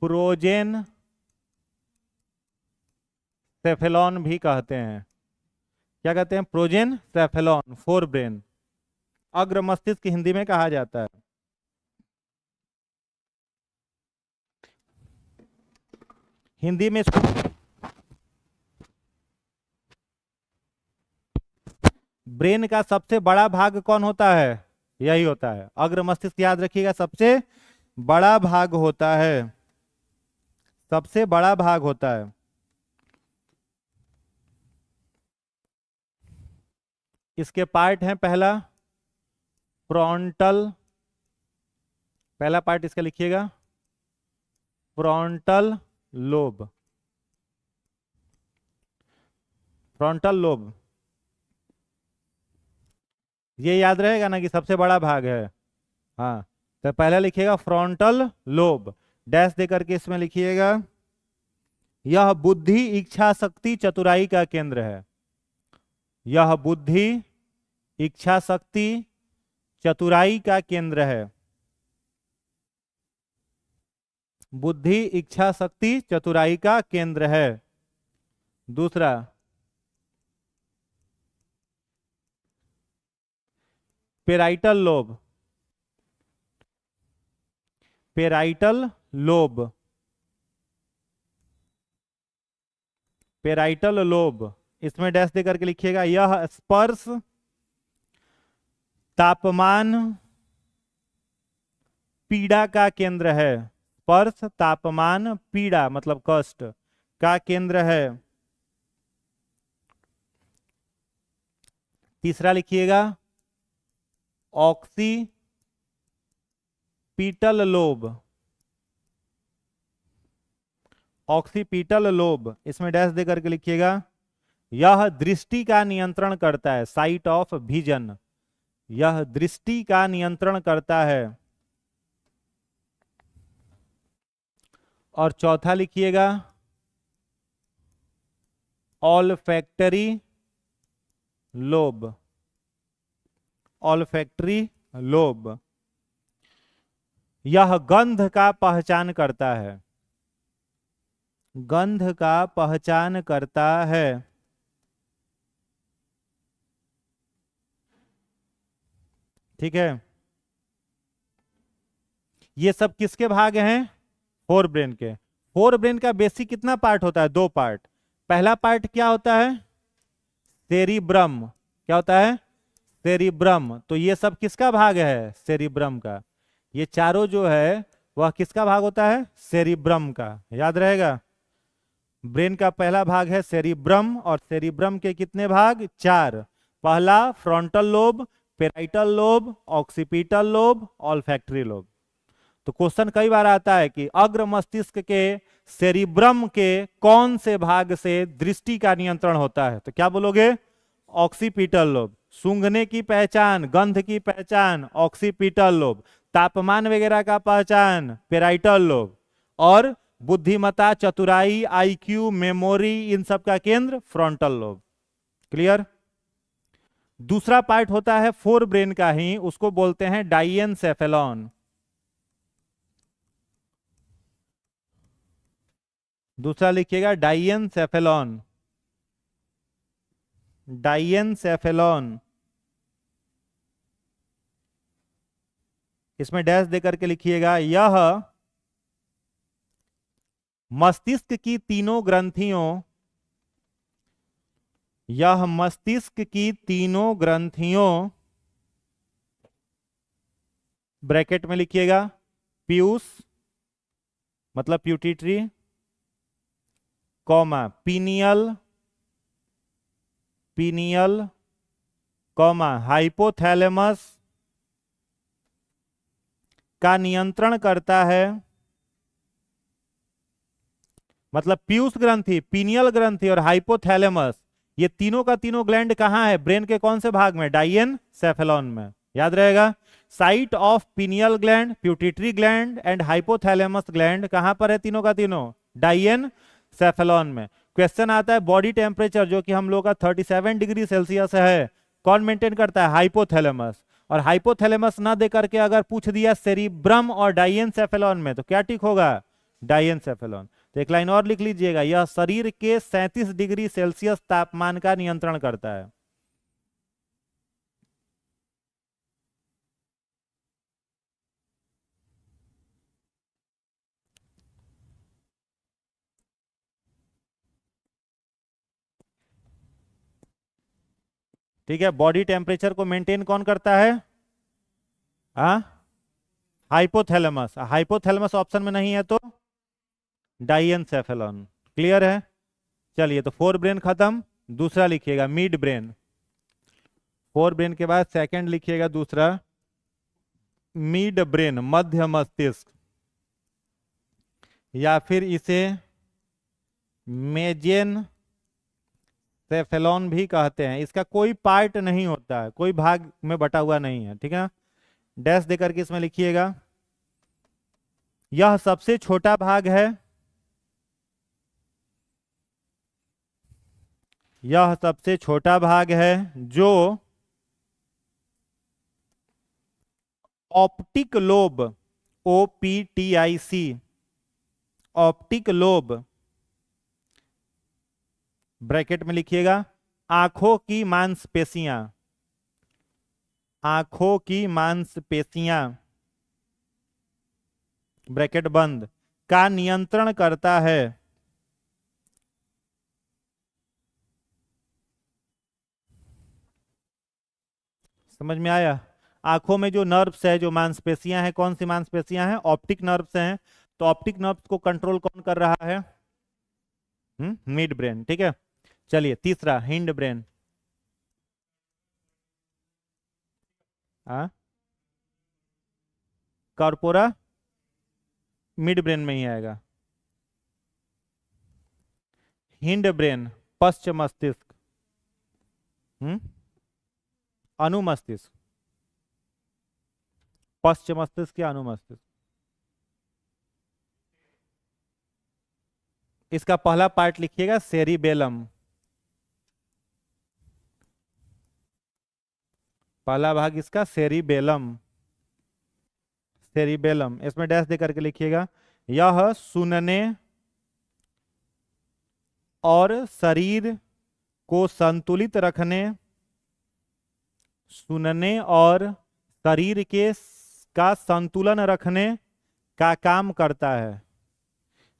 प्रोजेन सेफेलॉन भी कहते हैं। क्या कहते हैं, प्रोजेन सेफेलॉन, फोर ब्रेन, अग्र मस्तिष्क हिंदी में कहा जाता है। हिंदी में इसको ब्रेन का सबसे बड़ा भाग कौन होता है? यही होता है अग्र मस्तिष्क, याद रखिएगा, सबसे बड़ा भाग होता है, सबसे बड़ा भाग होता है। इसके पार्ट हैं, पहला फ्रंटल, पहला पार्ट इसका लिखिएगा फ्रंटल लोब, फ्रंटल लोब, ये याद रहेगा ना कि सबसे बड़ा भाग है। हाँ, तो पहला लिखिएगा फ्रंटल लोब, डैश दे करके इसमें लिखिएगा यह बुद्धि, इच्छा शक्ति, चतुराई का केंद्र है। यह बुद्धि, इच्छा शक्ति, चतुराई का केंद्र है। बुद्धि, इच्छा शक्ति, चतुराई का केंद्र है। दूसरा parietal lobe, parietal lobe, parietal lobe, इसमें डैश दे करके लिखिएगा यह स्पर्श, तापमान, पीड़ा का केंद्र है। स्पर्श, तापमान, पीड़ा मतलब कष्ट का केंद्र है। तीसरा लिखिएगा ऑक्सीपिटल लोब, ऑक्सीपिटल लोब, इसमें डैश दे करके लिखिएगा यह दृष्टि का नियंत्रण करता है, साइट ऑफ विजन, यह दृष्टि का नियंत्रण करता है। और चौथा लिखिएगा ऑलफैक्टरी लोब, ऑलफैक्टरी लोब, यह गंध का पहचान करता है, गंध का पहचान करता है। ठीक है, ये सब किसके भाग हैं? फोर ब्रेन के। फोर ब्रेन का बेसिक कितना पार्ट होता है? दो पार्ट। पहला पार्ट क्या होता है? सेरिब्रम। क्या होता है? सेरिब्रम। तो ये सब किसका भाग है? सेरिब्रम का। ये चारों जो है वह किसका भाग होता है? सेरिब्रम का, याद रहेगा। ब्रेन का पहला भाग है सेरिब्रम, और सेरिब्रम के कितने भाग? चार। पहला frontal lobe, parietal lobe, occipital lobe, olfactory lobe. तो क्वेश्चन कई बार आता है कि अग्र मस्तिष्क के सेरिब्रम के कौन से भाग से दृष्टि का नियंत्रण होता है? तो क्या बोलोगे? Occipital lobe. सूंघने की पहचान, गंध की पहचान, ऑक्सीपिटल लोब। तापमान वगैरह का पहचान, पेराइटल लोब। और बुद्धिमत्ता, चतुराई, आईक्यू, मेमोरी, इन सब का केंद्र फ्रंटल लोब। क्लियर? दूसरा पार्ट होता है फोर ब्रेन का ही, उसको बोलते हैं डाइएनसेफेलॉन। दूसरा लिखिएगा डाइएनसेफेलॉन, डाइएनसेफेलॉन, इसमें डैश देकर के लिखिएगा यह मस्तिष्क की तीनों ग्रंथियों, यह मस्तिष्क की तीनों ग्रंथियों, ब्रैकेट में लिखिएगा पीयूष मतलब pituitary, comma pineal, pineal, comma hypothalamus का नियंत्रण करता है। मतलब पीयूष ग्रंथि, पीनियल ग्रंथि और हाइपोथैलेमस, ये तीनों का तीनों ग्लैंड कहां है? ब्रेन के कौन से भाग में? डाइएनसेफेलॉन में, याद रहेगा। Site of pineal gland, pituitary gland and hypothalamus gland कहां पर है? तीनों का तीनों डाइएनसेफेलॉन में। क्वेश्चन आता है बॉडी टेम्परेचर जो कि हम लोग का 37 डिग्री सेल्सियस है, कौन मेंटेन करता है? हाइपोथैलेमस। और हाइपोथैलेमस ना दे करके अगर पूछ दिया सेरिब्रम और डाइएनसेफेलॉन में, तो क्या टिक होगा? डाइएनसेफेलॉन। तो एक लाइन और लिख लीजिएगा, यह शरीर के 37 डिग्री सेल्सियस तापमान का नियंत्रण करता है। ठीक है। बॉडी टेम्परेचर को मेंटेन कौन करता है? हाँ, हाइपोथैलेमस। हाइपोथैलेमस ऑप्शन में नहीं है तो डाइएनसेफेलॉन। क्लियर है? चलिए, तो फोर ब्रेन खत्म, दूसरा लिखिएगा मिड ब्रेन। फोर ब्रेन के बाद सेकंड लिखिएगा दूसरा मिड ब्रेन, मध्य मस्तिष्क, या फिर इसे मेजेन सेफेलॉन भी कहते हैं। इसका कोई पार्ट नहीं होता है, कोई भाग में बटा हुआ नहीं है, ठीक है ना। डैश देकर के इसमें लिखिएगा यह सबसे छोटा भाग है, यह सबसे छोटा भाग है जो optic lobe, OPTIC, optic lobe, bracket में लिखिएगा आंखों की मांसपेशियां, आंखों की मांसपेशियां, ब्रैकेट बंद, का नियंत्रण करता है। समझ में आया? आंखों में जो नर्व्स है, जो मांसपेशियां हैं, कौन सी मांसपेशियां हैं? ऑप्टिक नर्व्स हैं। तो ऑप्टिक नर्व्स को कंट्रोल कौन कर रहा है? मिड ब्रेन, ठीक है। चलिए तीसरा hind brain. Corpora mid brain में ही आएगा। हिंड ब्रेन पश्च मस्तिष्क, अनुमस्तिष्क, पश्च मस्तिष्क या अनुमस्तिष्क। इसका पहला पार्ट लिखिएगा सेरिबेलम, पहला भाग इसका सेरिबेलम, सेरिबेलम। इसमें डैश दे करके लिखिएगा यह सुनने और शरीर को संतुलित रखने, सुनने और शरीर के का संतुलन रखने का काम करता है,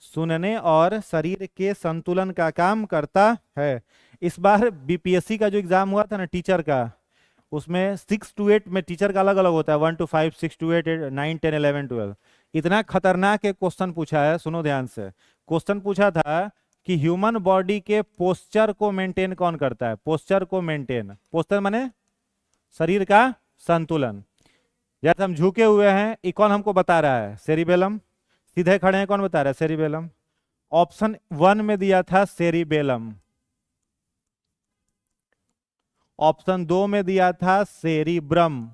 सुनने और शरीर के संतुलन का काम करता है। इस बार बीपीएससी का जो एग्जाम हुआ था ना टीचर का, उसमें 6 to 8 में टीचर का अलग अलग होता है, 1 to 5, 6 to 8, 9, 10, 11, 12। इतना खतरनाक एक क्वेश्चन पूछा है, सुनो ध्यान से। क्वेश्चन पूछा था कि ह्यूमन बॉडी के पोस्चर को मेंटेन कौन करता है? पोस्चर को मेंटेन, पोस्चर माने शरीर का संतुलन। जैसे हम झुके हुए हैं, ये कौन हमको बता रहा है? सेरिबेलम। सीधे खड़े हैं, कौन बता रहा है? सेरिबेलम। ऑप्शन 1 में दिया था सेरिबेलम, ऑप्शन 2 में दिया था सेरिब्रम,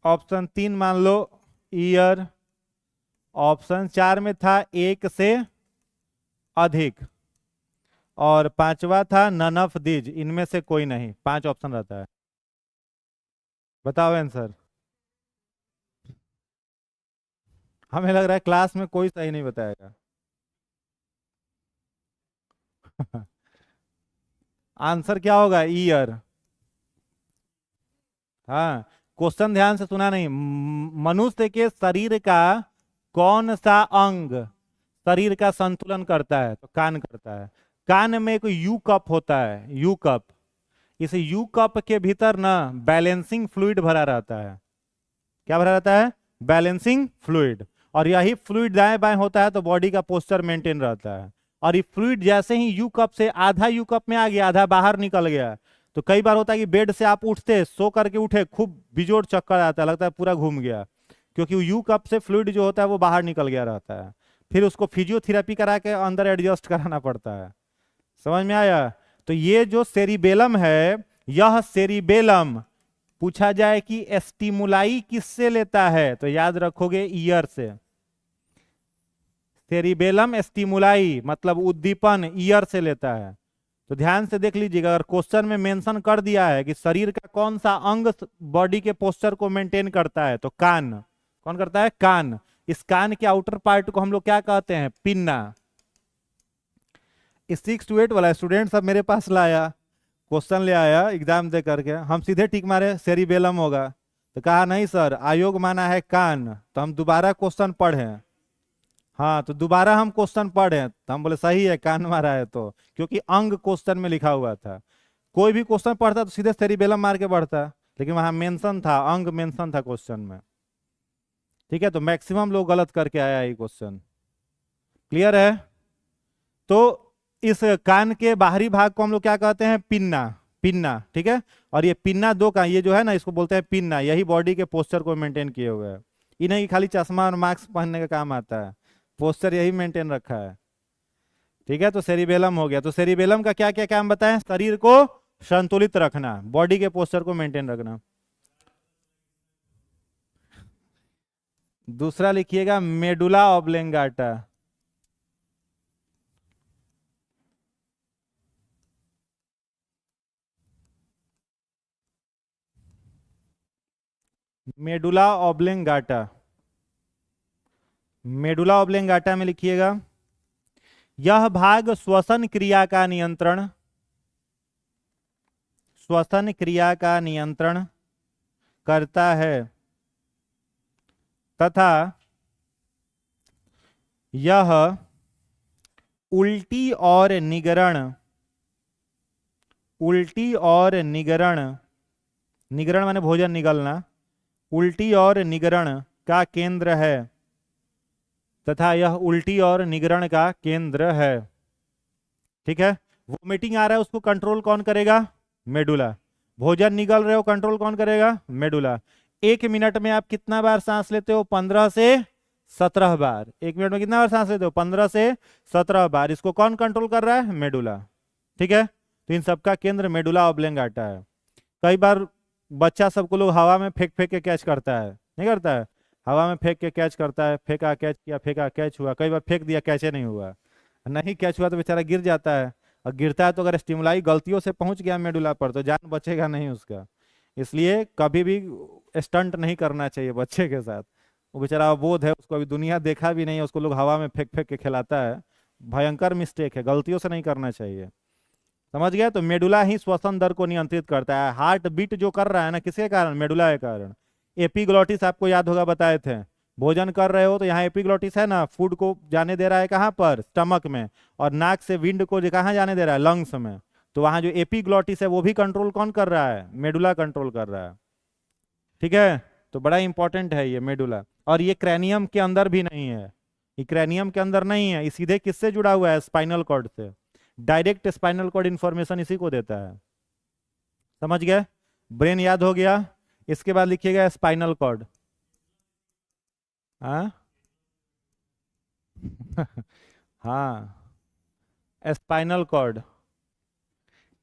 ऑप्शन 3 मान लो ईयर, ऑप्शन 4 में था एक से अधिक, और पांचवा था नन ऑफ दीज, इनमें से कोई नहीं। 5 ऑप्शन रहता है। बताओ आंसर। हमें लग रहा है क्लास में कोई सही नहीं बताएगा। आंसर क्या होगा? ईयर। हाँ, क्वेश्चन ध्यान से सुना नहीं। मनुष्य के शरीर का कौन सा अंग शरीर का संतुलन करता है? तो कान करता है। कान में एक यू कप होता है, यू कप। इस यू कप के भीतर ना बैलेंसिंग फ्लूइड भरा रहता है। क्या भरा रहता है? Balancing fluid. और यही फ्लूइड दाएं बाएं होता है तो बॉडी का पोस्चर मेंटेन रहता है। और ये फ्लूइड जैसे ही यू कप से आधा यू कप में आ गया, आधा बाहर निकल गया, तो कई बार होता है कि बेड से आप उठते, सो करके उठे, खूब बिजोड़ चक्कर आता है, लगता है पूरा घूम गया, क्योंकि यू कप से फ्लूइड जो होता है वो बाहर निकल गया रहता है। फिर उसको फिजियोथेरेपी करा के अंदर एडजस्ट कराना पड़ता है। समझ में आया? तो ये जो सेरिबेलम है, यह सेरिबेलम पूछा जाए कि स्टिमुलाई किससे लेता है तो याद रखोगे ईयर से। सेरिबेलम स्टिमुलाई मतलब उद्दीपन ईयर से लेता है। तो ध्यान से देख लीजिएगा, अगर क्वेश्चन में मेंशन कर दिया है कि शरीर का कौन सा अंग बॉडी के पोस्चर को मेंटेन करता है, तो कान। कौन करता है? कान। इस कान के आउटर पार्ट को हम लोग क्या कहते हैं? पिन्ना। इस 6 to 8 वाला स्टूडेंट सब मेरे पास लाया, क्वेश्चन ले आया एग्जाम दे करके, हम सीधे टिक मारे सेरिबेलम होगा, तो कहा नहीं सर आयोग माना है कान। तो हम दोबारा क्वेश्चन पढ़े, हाँ, तो दोबारा हम क्वेश्चन पढ़े तो हम बोले सही है, कान मारा है, तो क्योंकि अंग क्वेश्चन में लिखा हुआ था। कोई भी क्वेश्चन पढ़ता तो सीधे सेरिबेलम मार के पढ़ता, लेकिन वहां मेंशन था, अंग मेंशन था क्वेश्चन में। ठीक है, तो मैक्सिमम लोग गलत करके आया ये क्वेश्चन। क्लियर है? तो इस कान के बाहरी भाग को हम लोग क्या कहते हैं? पिन्ना। पिन्ना, ठीक है। और ये पिन्ना दो का, ये जो है ना, इसको बोलते हैं पिन्ना। यही बॉडी के पोस्चर को मेंटेन किए हुए है। इन्हें की खाली चश्मा और मास्क पहनने का काम आता है, पोस्चर यही मेंटेन रखा है। ठीक है, तो सेरिबेलम हो गया। तो सेरिबेलम का क्या क्या काम बताएं? शरीर को संतुलित रखना, बॉडी के पोस्चर को मेंटेन रखना। दूसरा लिखिएगा मेडुला ऑब्लेंगाटा। मेडुला ऑब्लेंगाटा। मेडुला ऑब्लेंगाटा में लिखिएगा, यह भाग श्वसन क्रिया का नियंत्रण, श्वसन क्रिया का नियंत्रण करता है तथा यह उल्टी और निगरण, उल्टी और निगरण, निगरण माने भोजन निगलना, उल्टी और निगरण का केंद्र है, तथा यह उल्टी और निगरण का केंद्र है। ठीक है, वोमिटिंग आ रहा है, उसको कंट्रोल कौन करेगा? मेडुला। भोजन निगल रहे हो, कंट्रोल कौन करेगा? मेडुला। 1 मिनट में आप कितना बार सांस लेते हो? 15 से 17 बार। 1 मिनट में कितना बार सांस लेते हो? 15 से 17 बार। इसको कौन कंट्रोल कर रहा है? मेडुला। ठीक है, तो इन सबका केंद्र मेडुला ऑब्लेंगाटा है। कई बार बच्चा सबको लोग हवा में फेंक फेंक के कैच करता है, नहीं करता है? हवा में फेंक के कैच करता है, फेंका कैच किया, फेंका कैच हुआ। कई बार फेंक दिया, कैचे नहीं हुआ, नहीं कैच हुआ तो बेचारा गिर जाता है। और गिरता है तो अगर स्टिमुलाई गलतियों से पहुंच गया मेडुला पर तो जान बचेगा नहीं उसका। इसलिए कभी भी स्टंट नहीं करना चाहिए बच्चे के साथ। वो बेचारा अबोध है, उसको अभी दुनिया देखा भी नहीं है, उसको लोग हवा में फेंक फेंक के खिलाता है। भयंकर मिस्टेक है, गलतियों से नहीं करना चाहिए। समझ गया? तो मेडुला ही श्वसन दर को नियंत्रित करता है। हार्ट बीट जो कर रहा है ना, किसके कारण? मेडुला के कारण। एपिग्लॉटिस आपको याद होगा, बताए थे। भोजन कर रहे हो तो यहाँ एपिग्लॉटिस है ना, फूड को जाने दे रहा है कहाँ पर? स्टमक में। और नाक से विंड को कहाँ जाने दे रहा है? लंग्स में। तो वहां जो एपिग्लॉटिस है वो भी कंट्रोल कौन कर रहा है? मेडुला कंट्रोल कर रहा है। ठीक है, तो बड़ा इंपॉर्टेंट है ये मेडुला। और ये क्रैनियम के अंदर भी नहीं है, ये क्रैनियम के अंदर नहीं है, ये सीधे किससे जुड़ा हुआ है? स्पाइनल कॉर्ड से। डायरेक्ट स्पाइनल कॉर्ड इंफॉर्मेशन इसी को देता है। समझ गए? ब्रेन याद हो गया। इसके बाद लिखिएगा स्पाइनल कॉर्ड। हाँ हाँ, स्पाइनल कॉर्ड।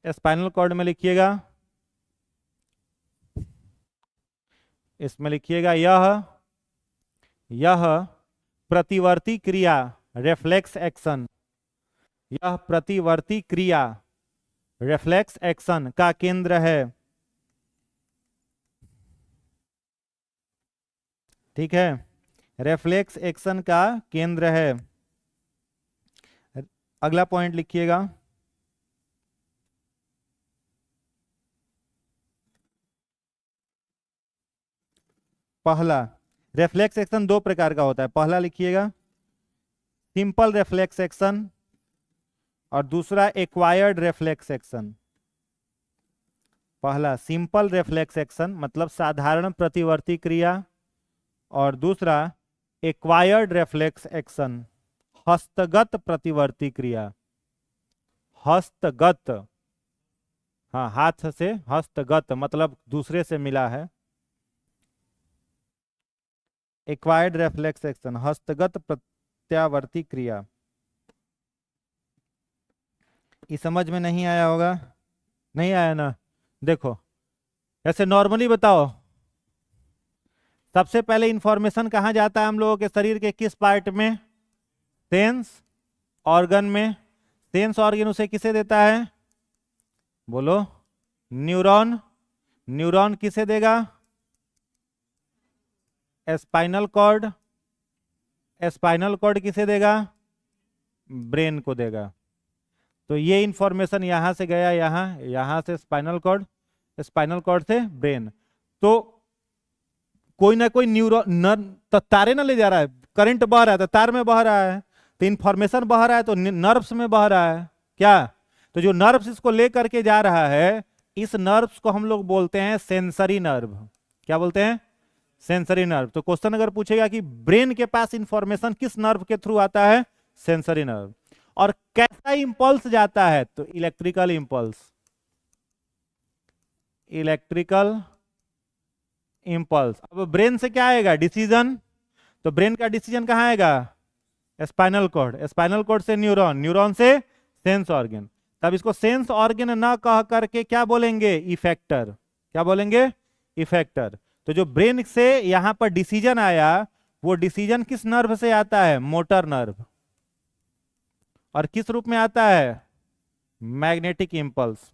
स्पाइनल कॉर्ड में लिखिएगा, इसमें लिखिएगा यह प्रतिवर्ती क्रिया, रिफ्लेक्स एक्शन, यह प्रतिवर्ती क्रिया, रिफ्लेक्स एक्शन का केंद्र है। ठीक है, रिफ्लेक्स एक्शन का केंद्र है। अगला पॉइंट लिखिएगा, पहला रिफ्लेक्स एक्शन 2 प्रकार का होता है। पहला लिखिएगा सिंपल रिफ्लेक्स एक्शन और दूसरा एक्वायर्ड रिफ्लेक्स एक्शन। पहला सिंपल रिफ्लेक्स एक्शन मतलब साधारण प्रतिवर्ती क्रिया, और दूसरा एक्वायर्ड रिफ्लेक्स एक्शन हस्तगत प्रतिवर्ती क्रिया। हस्तगत, हाँ, हाथ से, हस्तगत मतलब दूसरे से मिला है। एक्वायर्ड रिफ्लेक्स एक्शन हस्तगत प्रत्यावर्ती क्रिया। ये समझ में नहीं आया होगा? नहीं आया ना? देखो ऐसे नॉर्मली बताओ, सबसे पहले इंफॉर्मेशन कहाँ जाता है हम लोगों के शरीर के किस पार्ट में? सेंस ऑर्गन में। सेंस ऑर्गन उसे किसे देता है? बोलो, न्यूरॉन। न्यूरॉन किसे देगा? Spinal cord. स्पाइनल कॉर्ड किसे देगा? ब्रेन को देगा। तो ये इंफॉर्मेशन यहां से गया यहां, यहां से स्पाइनल कॉर्ड, स्पाइनल कॉर्ड से ब्रेन। तो कोई ना कोई न्यूरॉन तारे ना ले जा रहा है, करंट बह रहा है तो तार में बह रहा है, तो इंफॉर्मेशन बह रहा है तो नर्व्स में बह रहा है क्या। तो जो नर्व्स इसको ले करके जा रहा है, इस नर्व्स को हम लोग बोलते हैं सेंसरी नर्व। क्या बोलते हैं? Sensory nerve. तो क्वेश्चन अगर पूछेगा कि ब्रेन के पास इंफॉर्मेशन किस नर्व के थ्रू आता है? Sensory nerve. और कैसा इंपल्स जाता है? तो इलेक्ट्रिकल इंपल्स। Electrical impulse. अब ब्रेन से क्या आएगा? डिसीजन। तो ब्रेन का डिसीजन कहां आएगा? Spinal cord. स्पाइनल कॉर्ड से न्यूरॉन, न्यूरॉन से सेंस ऑर्गन। तब इसको सेंस ऑर्गन ना कह करके क्या बोलेंगे? इफेक्टर। क्या बोलेंगे? इफेक्टर। तो जो ब्रेन से यहां पर डिसीजन आया, वो डिसीजन किस नर्व से आता है? Motor nerve. और किस रूप में आता है? Magnetic impulse.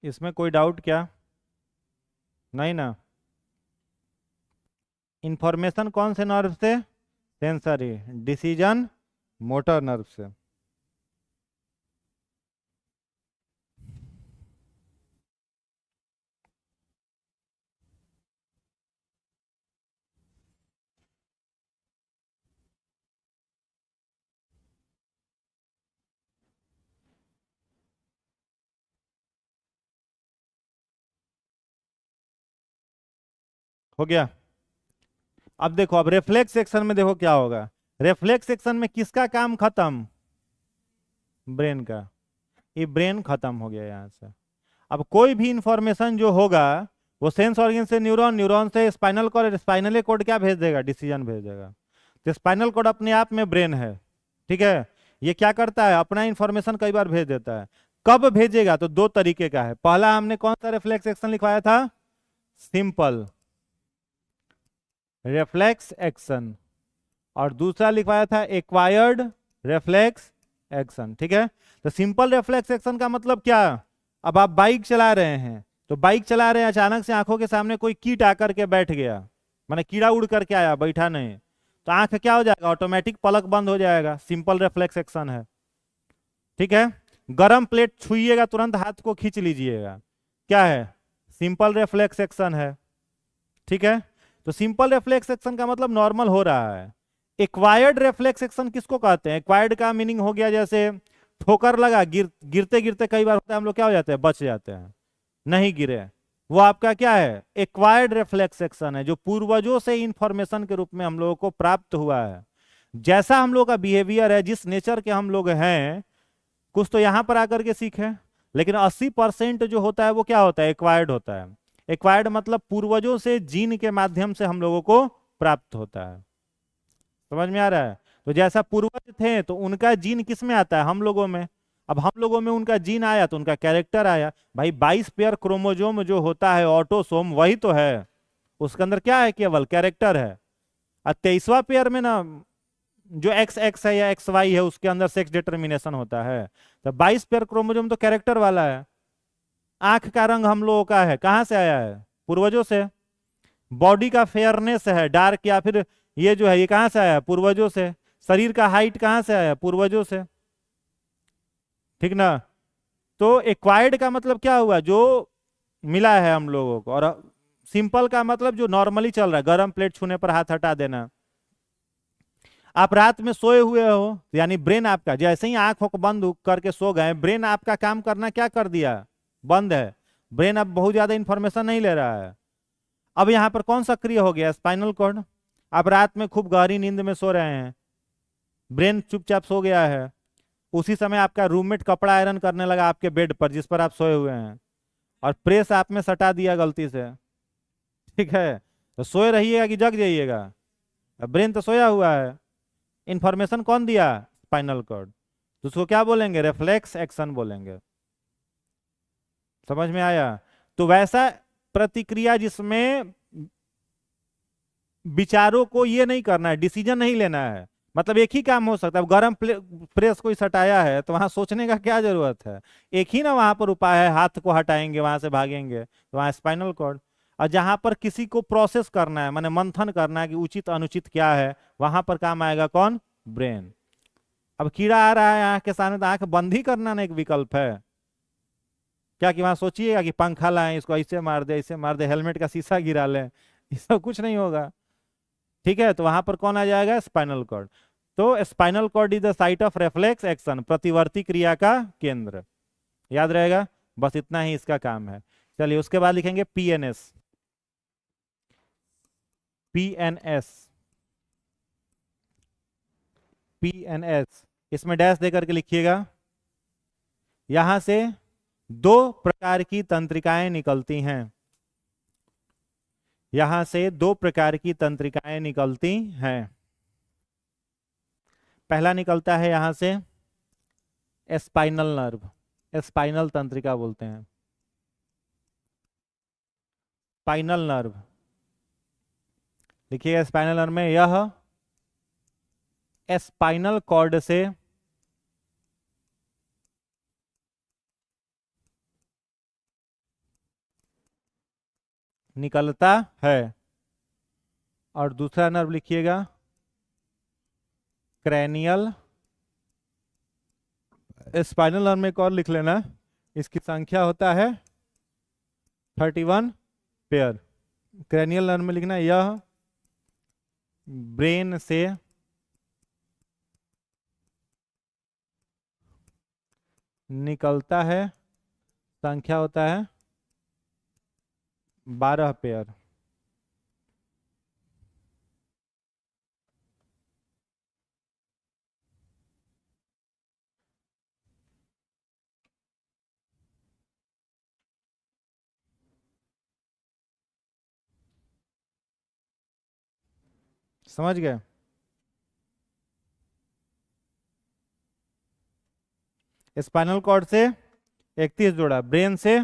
इसमें कोई डाउट क्या? नहीं ना? इंफॉर्मेशन कौन से नर्व से? सेंसरी। डिसीजन मोटर नर्व से। हो गया? अब देखो, अब रिफ्लेक्स सेक्शन में देखो क्या होगा। रिफ्लेक्स सेक्शन में किसका काम खत्म? ब्रेन का। ये ब्रेन खत्म हो गया यहां से। अब कोई भी इंफॉर्मेशन जो होगा, वो सेंस ऑर्गन से न्यूरॉन, न्यूरॉन से स्पाइनल कॉर्ड, स्पाइनल कॉर्ड क्या भेज देगा? डिसीजन भेज देगा। तो स्पाइनल कॉर्ड अपने आप में ब्रेन है, ठीक है। ये क्या करता है? अपना इंफॉर्मेशन कई बार भेज देता है। कब भेजेगा? तो दो तरीके का है। पहला हमने कौन सा रिफ्लेक्स एक्शन लिखवाया था? Simple reflex action. और दूसरा लिखवाया था एक्वायर्ड रिफ्लेक्स एक्शन, ठीक है। तो सिंपल रिफ्लेक्स एक्शन का मतलब क्या? अब आप बाइक चला रहे हैं, तो बाइक चला रहे हैं, अचानक से आंखों के सामने कोई कीट आकर के बैठ गया, माने कीड़ा उड़ करके आया, बैठा नहीं, तो आंख क्या हो जाएगा? ऑटोमेटिक पलक बंद हो जाएगा। सिंपल रिफ्लेक्स एक्शन है, ठीक है। गरम प्लेट छुइएगा, तुरंत हाथ को खींच लीजिएगा, क्या है? सिंपल रिफ्लेक्स एक्शन है, ठीक है। तो सिंपल रिफ्लेक्स एक्शन का मतलब नॉर्मल हो रहा है। एक्वायर्ड रिफ्लेक्स एक्शन किसको कहते हैं? एक्वायर्ड का मीनिंग हो गया जैसे ठोकर लगा, गिरते गिरते कई बार होता है हम लोग क्या हो जाते हैं? बच जाते हैं, नहीं गिरे। वो आपका क्या है? एक्वायर्ड रिफ्लेक्स एक्शन है, जो पूर्वजों से इंफॉर्मेशन के रूप में हम लोगों को प्राप्त हुआ है। जैसा हम लोग का बिहेवियर है, जिस नेचर के हम लोग हैं, कुछ तो यहां पर आकर के सीखे, लेकिन 80% जो होता है वो क्या होता है? एक्वायर्ड होता है। एक्वायर्ड मतलब पूर्वजों से जीन के माध्यम से हम लोगों को प्राप्त होता है। समझ में आ रहा है? तो जैसा पूर्वज थे तो उनका जीन किस में आता है? हम लोगों में। अब हम लोगों में उनका जीन आया तो उनका कैरेक्टर आया। भाई 22 पेयर क्रोमोजोम जो होता है, ऑटोसोम, वही तो है। उसके अंदर क्या है? केवल कैरेक्टर है। और 23वां पेयर में ना, जो एक्स एक्स है या एक्स वाई है, उसके अंदर सेक्स डिटर्मिनेशन होता है। तो 22 पेयर क्रोमोजोम तो कैरेक्टर वाला है। आंख का रंग हम लोगों का है, कहां से आया है? पूर्वजों से। बॉडी का फेयरनेस है, डार्क या फिर ये जो है, ये कहां से आया है? पूर्वजों से। शरीर का हाइट कहां से आया? पूर्वजों से, ठीक ना। तो एक्वायर्ड का मतलब क्या हुआ? जो मिला है हम लोगों को। और सिंपल का मतलब जो नॉर्मली चल रहा है, गर्म प्लेट छूने पर हाथ हटा देना। आप रात में सोए हुए हो, यानी ब्रेन आपका जैसे ही आंखों को बंद करके सो गए, ब्रेन आपका काम करना क्या कर दिया? बंद है। ब्रेन अब बहुत ज्यादा इंफॉर्मेशन नहीं ले रहा है। अब यहां पर कौन सक्रिय हो गया? Spinal cord. आप रात में खूब गहरी नींद में सो रहे हैं, ब्रेन चुपचाप सो गया है। उसी समय आपका रूममेट कपड़ा आयरन करने लगा आपके बेड पर, जिस पर आप सोए हुए हैं, और प्रेस आप में सटा दिया गलती से, ठीक है। तो सोए रहिएगा कि जग जाइएगा? ब्रेन तो सोया हुआ है। इंफॉर्मेशन कौन दिया? Spinal cord. तो उसको क्या बोलेंगे? रिफ्लेक्स एक्शन बोलेंगे। समझ में आया? तो वैसा प्रतिक्रिया जिसमें विचारों को ये नहीं करना है, डिसीजन नहीं लेना है, मतलब एक ही काम हो सकता है। गर्म प्रेस कोई सटाया है तो वहां सोचने का क्या जरूरत है, एक ही ना वहां पर उपाय है, हाथ को हटाएंगे वहां से भागेंगे, तो वहां स्पाइनल कॉर्ड। और जहां पर किसी को प्रोसेस करना है, माने मंथन करना है कि उचित अनुचित क्या है, वहां पर काम आएगा कौन, ब्रेन। अब कीड़ा आ रहा है आंख के सामने तो आंख बंद ही करना ना एक विकल्प है क्या, कि वहां सोचिएगा कि पंखा लाएं, इसको ऐसे मार दे, ऐसे मार दे, हेलमेट का शीशा गिरा लें, ये सब कुछ नहीं होगा। ठीक है, तो वहां पर कौन आ जाएगा, स्पाइनल कॉर्ड। तो spinal cord is the site of reflex action, प्रतिवर्ती क्रिया का केंद्र, याद रहेगा, बस इतना ही इसका काम है। चलिए उसके बाद लिखेंगे पीएनएस। पीएनएस, पीएनएस, इसमें डैश देकर के लिखिएगा। यहां से दो प्रकार की तंत्रिकाएं निकलती हैं, यहां से दो प्रकार की तंत्रिकाएं निकलती हैं। पहला निकलता है यहां से स्पाइनल नर्व, स्पाइनल तंत्रिका बोलते हैं, स्पाइनल नर्व। देखिएगा स्पाइनल नर्व में यह स्पाइनल कॉर्ड से निकलता है। और दूसरा नर्व लिखिएगा क्रैनियल, स्पाइनल नर्व में एक और लिख लेना, इसकी संख्या होता है 31 पेयर। क्रैनियल नर्व में लिखना यह ब्रेन से निकलता है, संख्या होता है 12 पेयर। समझ गए। स्पाइनल कॉर्ड से 31 जोड़ा, ब्रेन से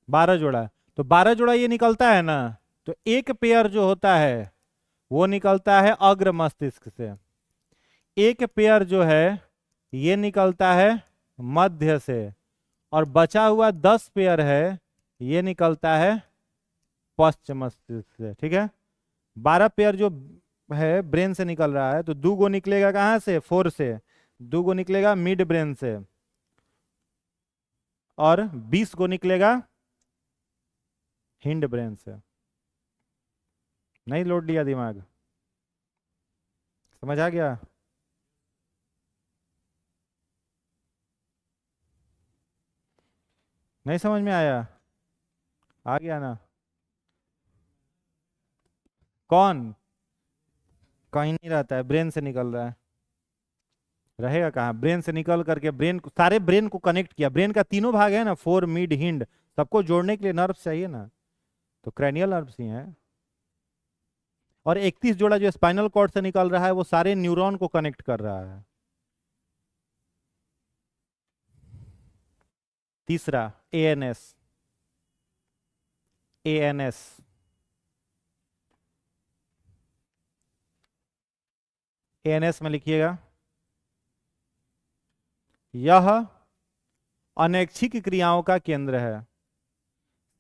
12 जोड़ा, तो 12 जोड़ा ये निकलता है ना, तो एक पेयर जो होता है वो निकलता है अग्र मस्तिष्क से, एक पेयर जो है ये निकलता है मध्य से, और बचा हुआ 10 पेयर है ये निकलता है पश्चिम मस्तिष्क से। ठीक है, 12 पेयर जो है ब्रेन से निकल रहा है, तो 2 गो निकलेगा कहां से, 4 से, 2 गो निकलेगा मिड ब्रेन से, और 20 गो निकलेगा हिंड ब्रेन से। नहीं लोड लिया दिमाग, समझ आ गया। नहीं समझ में आया, आ गया ना। कौन, कहीं नहीं रहता है, ब्रेन से निकल रहा है, रहेगा कहाँ, ब्रेन से निकल करके ब्रेन को, सारे ब्रेन को कनेक्ट किया, ब्रेन का तीनों भाग है ना, फोर मिड हिंड, सबको जोड़ने के लिए नर्व चाहिए ना, तो क्रैनियल नर्व्स ही हैं। और 31 जोड़ा जो स्पाइनल कॉर्ड से निकल रहा है वो सारे न्यूरॉन को कनेक्ट कर रहा है। तीसरा एएनएस, एएनएस, एएनएस में लिखिएगा यह अनैच्छिक क्रियाओं का केंद्र है,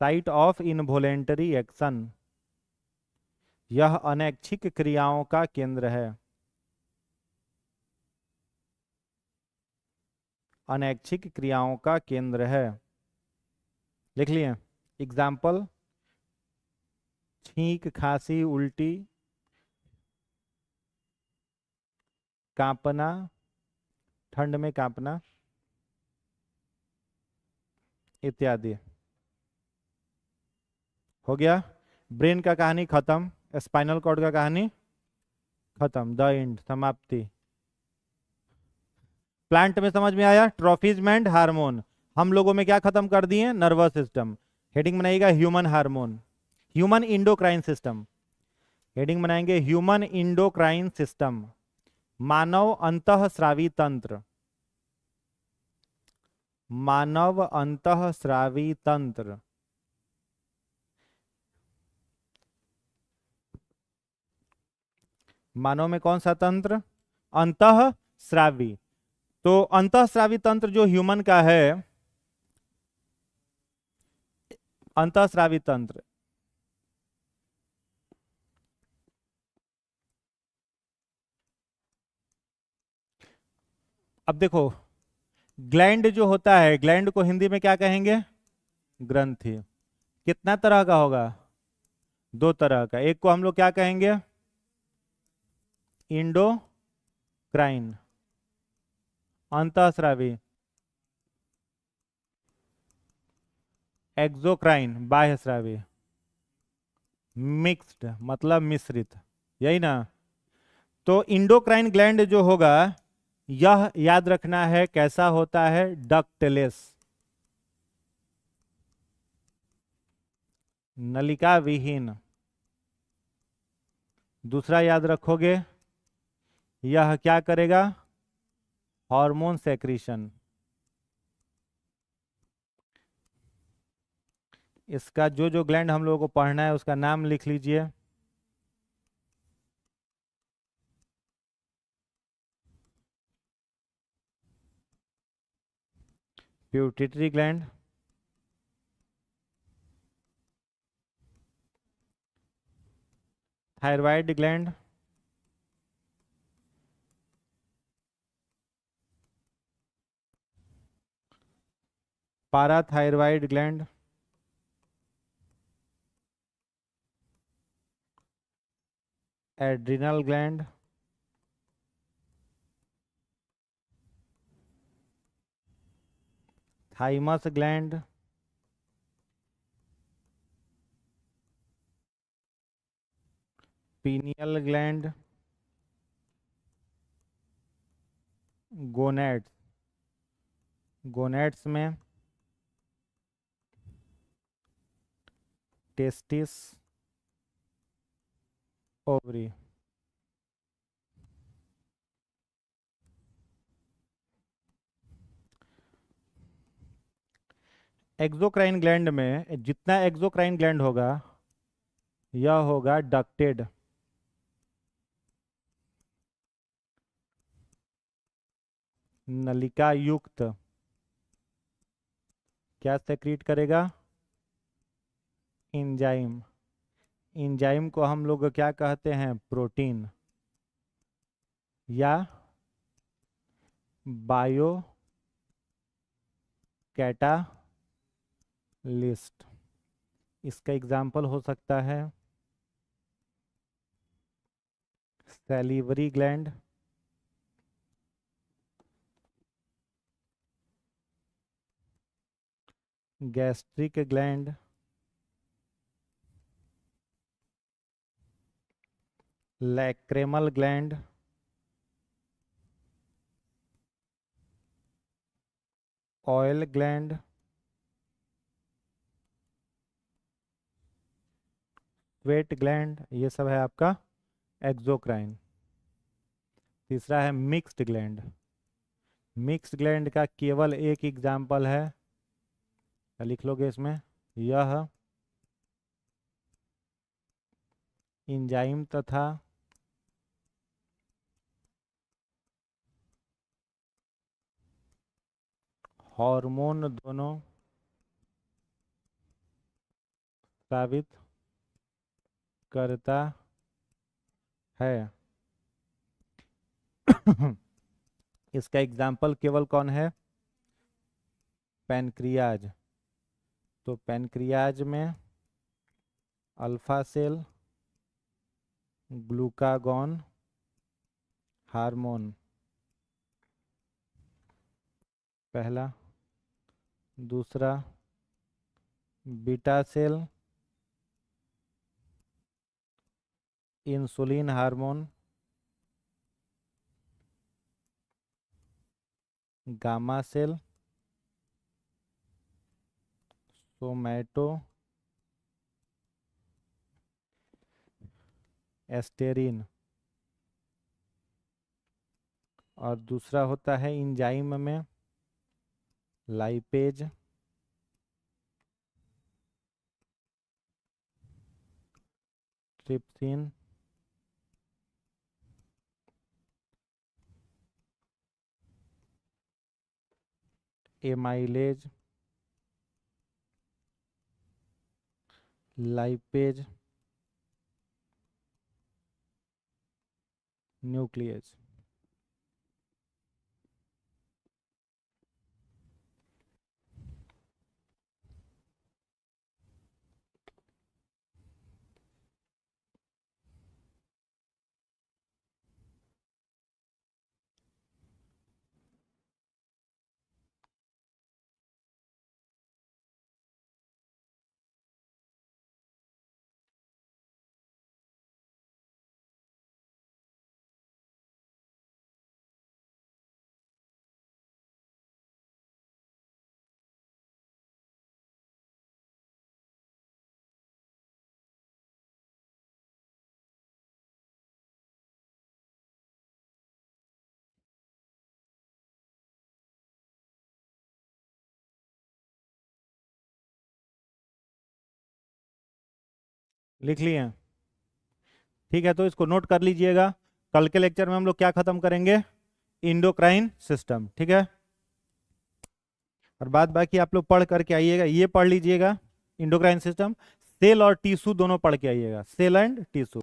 साइट ऑफ इनवॉलेंटरी एक्शन, यह अनैच्छिक क्रियाओं का केंद्र है, अनैच्छिक क्रियाओं का केंद्र है। लिख लिए एग्जाम्पल, छींक, खांसी, उल्टी, कांपना, ठंड में कांपना इत्यादि। हो गया, ब्रेन का कहानी खत्म, स्पाइनल कॉर्ड का कहानी खत्म, द एंड, समाप्ति। प्लांट में समझ में आया, ट्रॉफिजमेंट हार्मोन, हम लोगों में क्या खत्म कर दिए, नर्वस सिस्टम। हेडिंग बनाइएगा human hormone, human endocrine system, heading बनाएंगे ह्यूमन इंडोक्राइन सिस्टम, मानव अंतःस्रावी तंत्र, मानव अंतःस्रावी तंत्र। मानव में कौन सा तंत्र? अंतःस्रावी। तो अंतःस्रावी तंत्र जो ह्यूमन का है, अंतःस्रावी तंत्र, अब देखो, ग्लैंड जो होता है, ग्लैंड को हिंदी में क्या कहेंगे? ग्रंथि। कितना तरह का होगा? दो तरह का। एक को हम लोग क्या कहेंगे? इंडोक्राइन, अंतःस्रावी। एक्सोक्राइन, बाह्यस्रावी। मिक्स्ड मतलब मिश्रित, यही ना? तो इंडोक्राइन ग्लैंड जो होगा, यह याद रखना है कैसा होता है? डक्टलेस, नलिका विहीन। दूसरा याद रखोगे, यह क्या करेगा? Hormone secretion. इसका जो जो ग्लैंड हम लोगों को पढ़ना है उसका नाम लिख लीजिए। Pituitary gland, thyroid gland, parathyroid gland, adrenal gland, thymus gland, pineal gland, gonads, gonads में टेस्टिस, ओवरी। एक्सोक्राइन ग्लैंड में जितना एक्सोक्राइन ग्लैंड होगा, यह होगा डक्टेड, नलिका युक्त। क्या सेक्रीट करेगा? एंजाइम। एंजाइम को हम लोग क्या कहते हैं? प्रोटीन या बायो कैटालिस्ट। इसका एग्जाम्पल हो सकता है salivary gland, gastric gland, लैक्रेमल gland, oil gland, sweat gland. ये सब है आपका एक्सोक्राइन। तीसरा है मिक्स्ड ग्लैंड। मिक्स्ड ग्लैंड का केवल एक एग्जाम्पल है, लिख लोगे इसमें, यह एंजाइम तथा हार्मोन दोनों साबित करता है। इसका एग्जाम्पल केवल कौन है? पैनक्रियाज। तो पैनक्रियाज में अल्फा सेल, ग्लूकागॉन हार्मोन पहला। दूसरा beta cell, insulin hormone. Gamma cell, somatostatin. और दूसरा होता है एंजाइम में lipase, trypsin, amylase, lipase, nucleus. लिख लिए? ठीक है, तो इसको नोट कर लीजिएगा। कल के लेक्चर में हम लोग क्या खत्म करेंगे? इंडोक्राइन सिस्टम, ठीक है। और बाद बाकी आप लोग पढ़ करके आइएगा, ये पढ़ लीजिएगा इंडोक्राइन सिस्टम। सेल और टिश्यू दोनों पढ़ के आइएगा, सेल एंड टिश्यू।